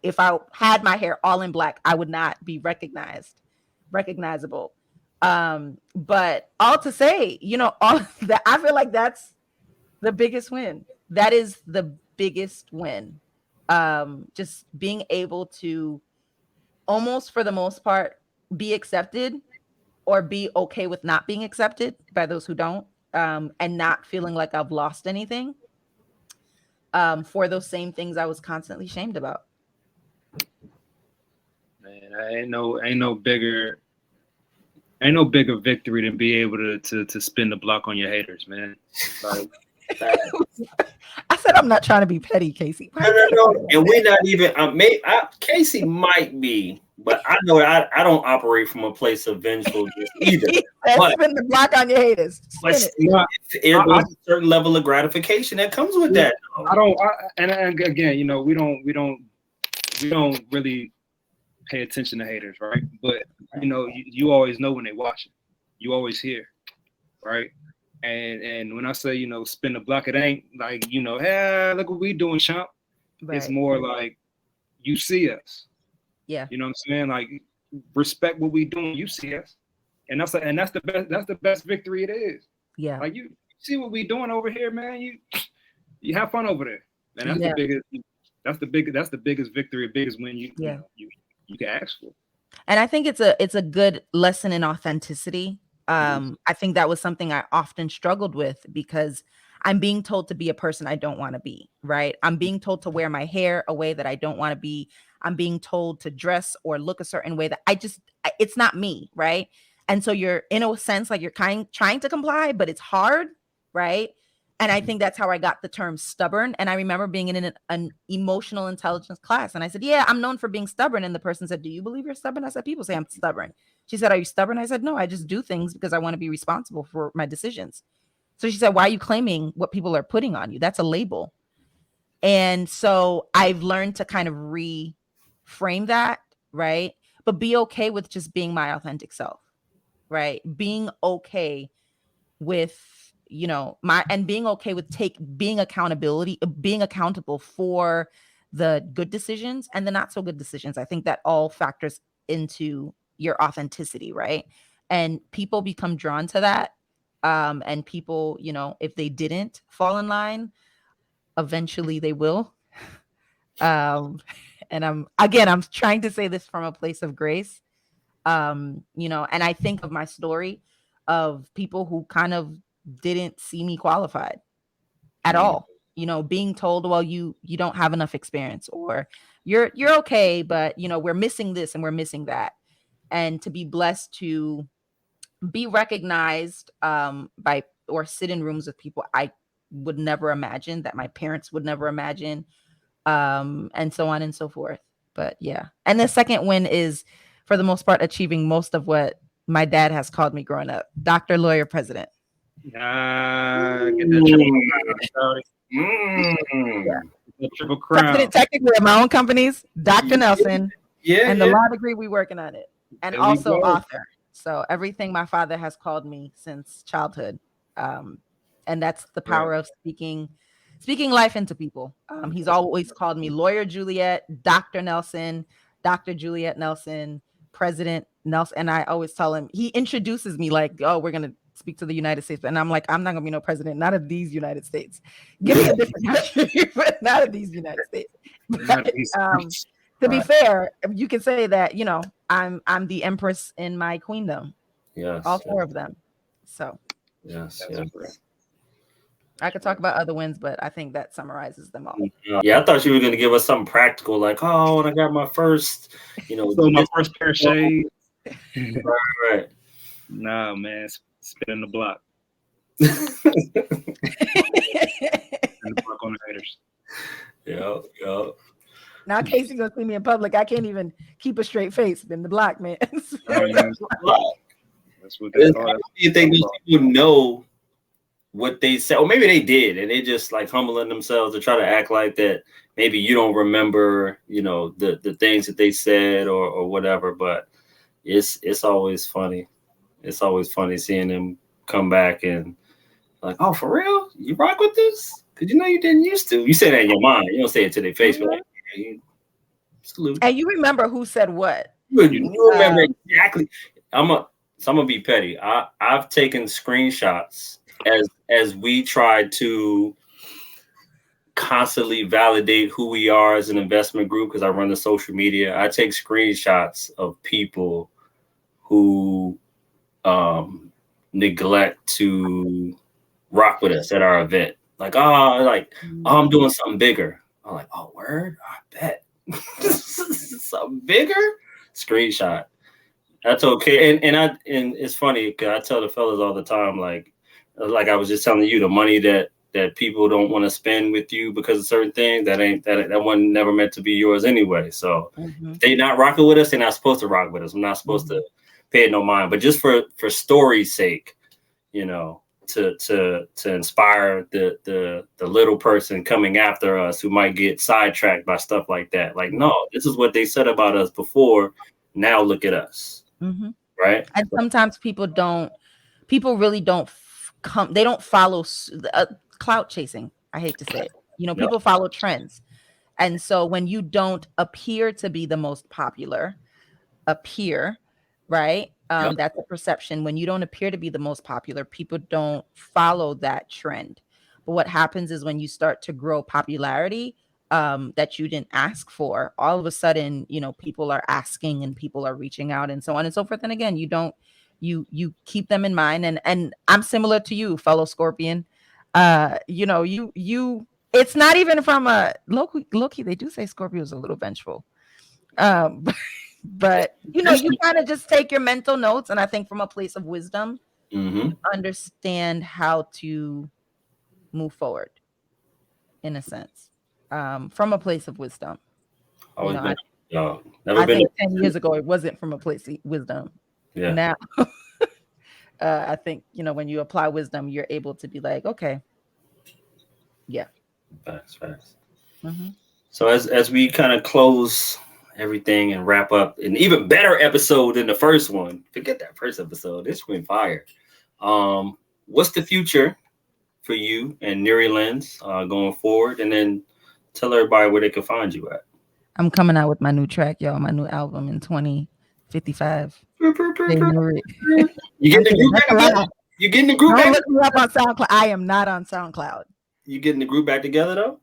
S3: had my hair all in black, I would not be recognizable. But all to say, all that, I feel like that's the biggest win. That is the biggest win. Just being able to almost for the most part be accepted or be okay with not being accepted by those who don't, and not feeling like I've lost anything for those same things I was constantly shamed about.
S2: Man, ain't no bigger victory than be able to spin the block on your haters, man. Like,
S3: I said I'm not trying to be petty, Casey.
S1: No. And we're not even. Casey might be, but I know I don't operate from a place of vengeful either.
S3: But, spin the block on your haters.
S1: There's a certain level of gratification that comes with that.
S2: And again, we don't really pay attention to haters, right? But you always know when they're watching. You always hear, right? And when I say, spin the block, it ain't like, hey, look what we doing, champ. Right. It's more like you see us.
S3: Yeah.
S2: You know what I'm saying? Like, respect what we doing, you see us. And that's the best victory it is.
S3: Yeah.
S2: Like, you see what we doing over here, man. You have fun over there. And that's the biggest victory, biggest win you can ask for.
S3: And I think it's a good lesson in authenticity. I think that was something I often struggled with because I'm being told to be a person I don't want to be, right? I'm being told to wear my hair a way that I don't want to be. I'm being told to dress or look a certain way that it's not me, right? And so you're, in a sense, like you're trying to comply, but it's hard, right? And I think that's how I got the term stubborn. And I remember being in an emotional intelligence class. And I said, yeah, I'm known for being stubborn. And the person said, do you believe you're stubborn? I said, people say I'm stubborn. She said, are you stubborn? I said, no, I just do things because I want to be responsible for my decisions. So she said, why are you claiming what people are putting on you? That's a label. And so I've learned to kind of reframe that, right? But be okay with just being my authentic self, right? Being okay with being okay with being accountable for the good decisions and the not so good decisions. I think that all factors into your authenticity, right? And people become drawn to that. And people, if they didn't fall in line, eventually they will. And I'm trying to say this from a place of grace. And I think of my story of people who kind of didn't see me qualified at all, being told, well, you don't have enough experience, or you're okay, but we're missing this and we're missing that. And to be blessed to be recognized by or sit in rooms with people I would never imagine, that my parents would never imagine, and so on and so forth. But yeah. And the second win is, for the most part, achieving most of what my dad has called me growing up: doctor, lawyer, president.
S2: Get that triple crown.
S3: President, technically, of my own companies, Dr. Nelson, and the law degree, we working on it, and also author. So everything my father has called me since childhood, and that's the power of speaking life into people. He's always called me Lawyer Juliette, Dr. Nelson, Dr. Juliette Nelson, President Nelson, and I always tell him, he introduces me like, oh, we're gonna speak to the United States, and I'm like, I'm not gonna be no president, not of these United States. Give me a different country, but not of these United States. But, to be fair, you can say that I'm the empress in my queendom.
S1: Yes,
S3: all four of them. So
S1: yes.
S3: I could talk about other wins, but I think that summarizes them all.
S1: Yeah, I thought you were going to give us something practical, like, oh, when I got my first,
S2: so my first pair of shades.
S1: Right.
S2: Nah, man, spin the block.
S1: Spin
S2: the block on the haters.
S1: Yeah.
S3: Now Casey gonna see me in public. I can't even keep a straight face. Spin the block, man.
S2: That's what they are.
S1: You think these people know what they said, or maybe they did, and they just like humbling themselves to try to act like that maybe you don't remember, the things that they said or whatever. But it's always funny. It's always funny seeing them come back and like, oh, for real? You rock with this? Because you didn't used to. You say that in your mind. You don't say it to their face, but like, salute.
S3: And you remember who said what?
S1: You remember exactly. So I'm gonna be petty. I've taken screenshots as we try to constantly validate who we are as an investment group because I run the social media. I take screenshots of people who neglect to rock with us at our event. Like, I'm doing something bigger. I'm like, oh, word? I bet. Something bigger? Screenshot. That's okay. And it's funny because I tell the fellas all the time, like I was just telling you, the money that people don't want to spend with you because of certain things that one never meant to be yours anyway. So if they not rocking with us, they're not supposed to rock with us. I'm not supposed to pay it no mind. But just for story's sake, you know, to inspire the little person coming after us who might get sidetracked by stuff like that. Like, no, this is what they said about us before. Now look at us. Right.
S3: And sometimes people really don't they don't follow clout chasing. I hate to say it. You know, people follow trends. And so when you don't appear to be the most popular, right? That's a perception. When you don't appear to be the most popular, people don't follow that trend. But what happens is when you start to grow popularity that you didn't ask for, all of a sudden, you know, people are asking and people are reaching out and so on and so forth. And again, you keep them in mind. And I'm similar to you, fellow Scorpion. You know, you it's not even from a low-key, they do say Scorpio is a little vengeful. But you know, you kind of just take your mental notes, and I think from a place of wisdom, understand how to move forward in a sense, from a place of wisdom. You know, I think 10 years ago it wasn't from a place of wisdom.
S1: Yeah.
S3: Now I think, you know, when you apply wisdom, you're able to be like, okay, yeah.
S1: Facts. So as we kind of close everything and wrap up an even better episode than the first one. Forget that first episode. This went fire. What's the future for you and Nurilens going forward? And then tell everybody where they can find you at.
S3: I'm coming out with my new track, y'all, my new album in 2055.
S1: You getting the group back together? You getting the group back?
S3: Don't look me up on SoundCloud. I am not on SoundCloud.
S1: You getting the group back together though?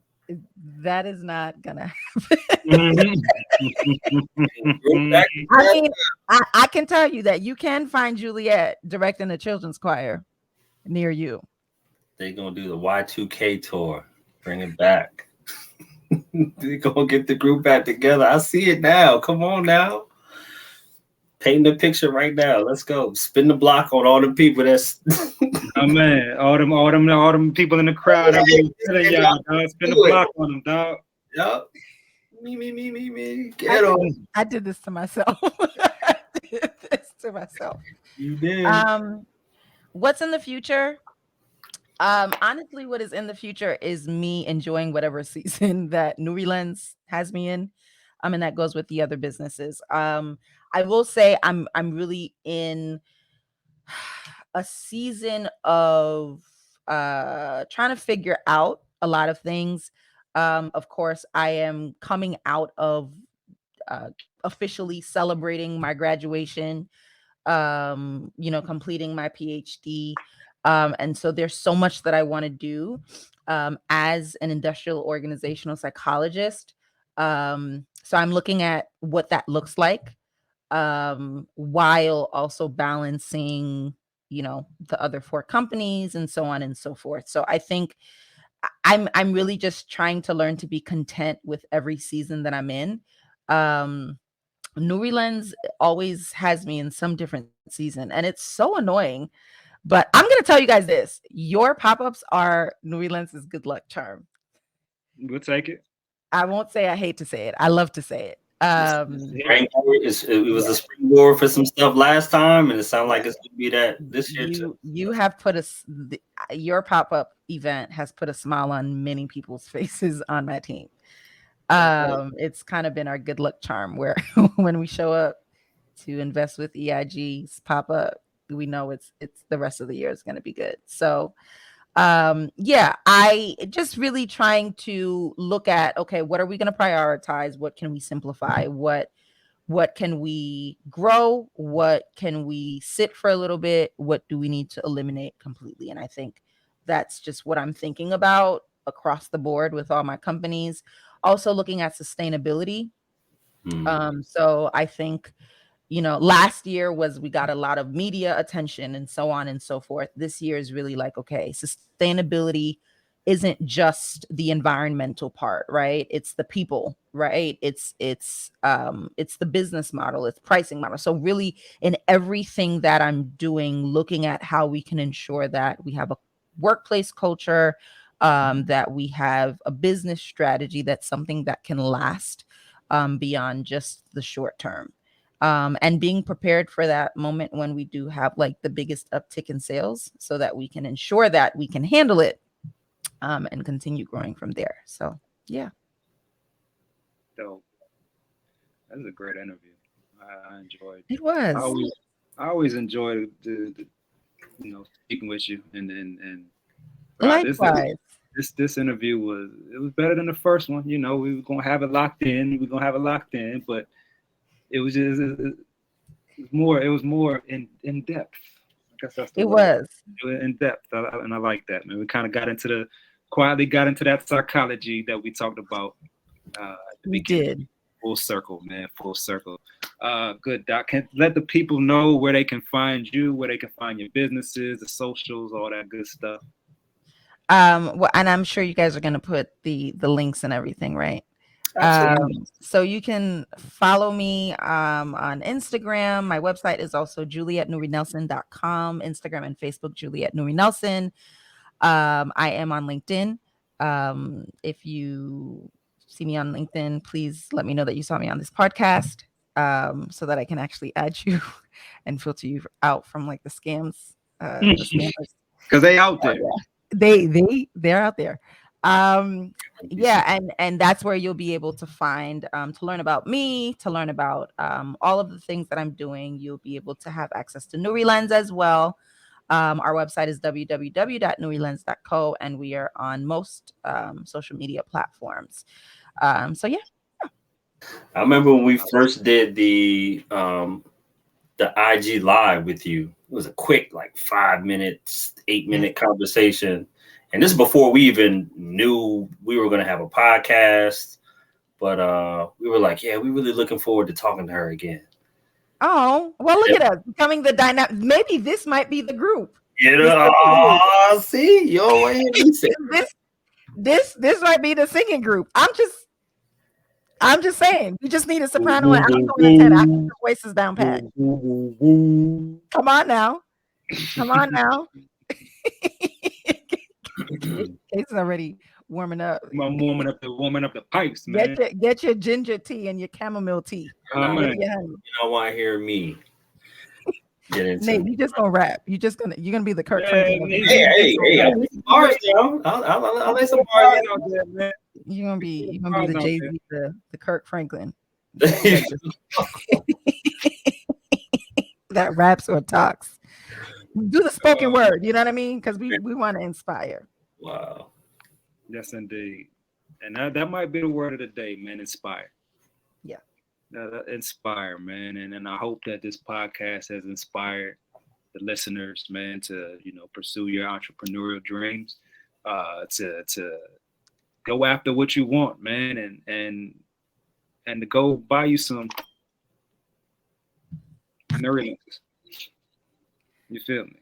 S3: That is not gonna happen. I mean, I can tell you that you can find Juliette directing the children's choir near you.
S1: They're gonna do the Y2K tour. Bring it back. They're gonna get the group back together. I see it now. Come on now. Paint the picture right now. Let's go. Spin the block on all the people that's
S2: oh man, all them people in the crowd. Y'all, dog. Spin the block on them, dog.
S1: Yup. Me. Get on.
S3: I did this to myself.
S1: You did.
S3: What's in the future? Honestly, what is in the future is me enjoying whatever season that Nurilens has me in. And that goes with the other businesses. I will say I'm really in a season of trying to figure out a lot of things. Of course, I am coming out of officially celebrating my graduation, you know, completing my PhD. And so there's so much that I want to do as an industrial organizational psychologist. So I'm looking at what that looks like, while also balancing, you know, the other 4 companies and so on and so forth. So I think I'm really just trying to learn to be content with every season that I'm in. Nurilens always has me in some different season, and it's so annoying. But I'm gonna tell you guys this: your pop-ups are Nurilens' good luck charm.
S2: We'll take it.
S3: I won't say I hate to say it. I love to say it.
S1: It was a springboard for some stuff last time, and it sounds like it's gonna be that this year too.
S3: You have put your pop-up event has put a smile on many people's faces on my team. It's kind of been our good luck charm where when we show up to invest with E.I.G's pop-up, we know it's the rest of the year is going to be good. So yeah, I just really trying to look at, okay, what are we going to prioritize? What can we simplify? What What can we grow? What can we sit for a little bit? What do we need to eliminate completely? And I think that's just what I'm thinking about across the board with all my companies. Also looking at sustainability. So I think, last year we got a lot of media attention and so on and so forth. This year is really like, okay, sustainability isn't just the environmental part, right? It's the people, right? It's the business model, it's pricing model. So really in everything that I'm doing, looking at how we can ensure that we have a workplace culture, that we have a business strategy that's something that can last beyond just the short term. And being prepared for that moment when we do have like the biggest uptick in sales so that we can ensure that we can handle it and continue growing from there. So, yeah.
S2: So that was a great interview. I enjoyed
S3: it. Was.
S2: I always enjoy the speaking with you and
S3: likewise.
S2: This interview was better than the first one. We were gonna have it locked in. But it was just it was more in depth. I guess that's the word.
S3: Was
S2: in depth, and I like that, man. We kind of quietly got into that psychology that we talked about.
S3: We did.
S2: Full circle, man. Full circle. Good, Doc. Can let the people know where they can find you, where they can find your businesses, the socials, all that good stuff.
S3: Well, and I'm sure you guys are going to put the links and everything, right? So you can follow me on Instagram. My website is also JulietteNurilens.com. Instagram and Facebook, Juliette Nuri Nelson. I am on LinkedIn. If you see me on LinkedIn, please let me know that you saw me on this podcast, so that I can actually add you and filter you out from like the scams. The scammers.
S2: Because they out there.
S3: They're out there. And that's where you'll be able to find to learn about me, to learn about all of the things that I'm doing. You'll be able to have access to Nurilens as well. Our website is www.nurilens.co, and we are on most social media platforms. So yeah.
S1: I remember when we first did the IG live with you. It was a quick, like 5 minutes, 8-minute conversation. And this is before we even knew we were going to have a podcast. But we were like, yeah, we're really looking forward to talking to her again.
S3: Oh, well, look at us becoming the dynamic. Maybe this might be the group.
S1: See, yo,
S3: this might be the singing group. I'm just saying, you just need a soprano and I'm going to tenor. I can put voices down pat. Come on now. It's already warming up.
S2: I'm warming up the pipes, man.
S3: Get your ginger tea and your chamomile tea.
S1: You don't want to hear me.
S3: Nate, you just gonna rap. You're gonna be the Kirk Franklin.
S1: Hey, bars down. I'll lay some bars out there, man.
S3: You're gonna be the Jay-Z, the Kirk Franklin. That raps or talks. Do the spoken word, you know what I mean? Because we want to inspire.
S1: Wow.
S2: Yes, indeed. And that might be the word of the day, man. Inspire.
S3: Yeah.
S2: Inspire, man. And I hope that this podcast has inspired the listeners, man, to pursue your entrepreneurial dreams, to go after what you want, man, and to go buy you some Nurilens. You feel me?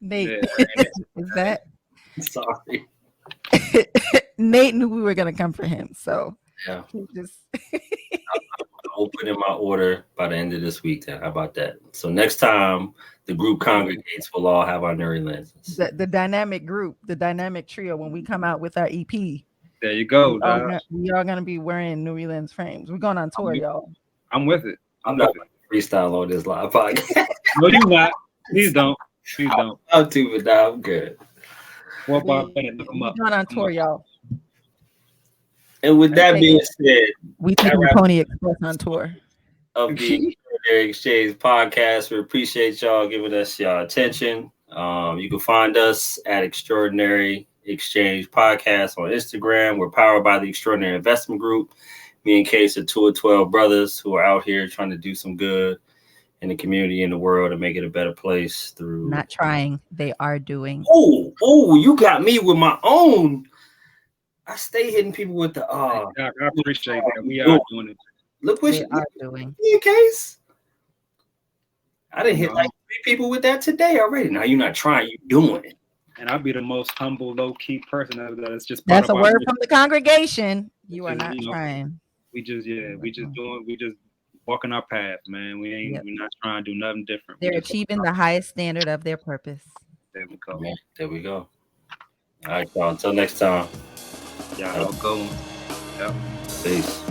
S3: Nate, is that?
S1: Sorry.
S3: Nate knew we were gonna come for him, so
S1: yeah.
S3: He just
S1: I'll put in my order by the end of this week. Then, how about that? So next time the group congregates, we'll all have our Nurilens.
S3: The dynamic group, the dynamic trio. When we come out with our EP,
S2: there you go.
S3: We are gonna be wearing Nurilens frames. We're going on tour, y'all.
S2: I'm with it.
S1: I'm not gonna freestyle on this live podcast.
S2: No, you're not. Please don't.
S1: I'm too, but now I'm good.
S3: We're going on tour, y'all.
S1: And with that being said,
S3: we take the Pony Express on tour
S1: of the Extraordinary Exchange podcast. We appreciate y'all giving us your attention. You can find us at Extraordinary Exchange Podcast on Instagram. We're powered by the Extraordinary Investment Group. Me and Case are 2 of 12 brothers who are out here trying to do some good in the community, in the world, and make it a better place through.
S3: Not trying, they are doing.
S1: Oh, you got me with my own. I stay hitting people with the
S2: I appreciate that. We are doing it.
S1: Look what
S3: they are doing.
S1: In Case. I didn't hit like 3 people with that today already. Now you're not trying, you're doing it.
S2: And I'll be the most humble, low-key person that is just
S3: that's a word from the congregation. You are not trying.
S2: We just walking our path, man. We're not trying to do nothing different.
S3: They're achieving the highest standard of their purpose.
S2: There we go.
S1: Man, there we go. All right, y'all. Until next time.
S2: Y'all have a good one. Yep.
S1: Peace.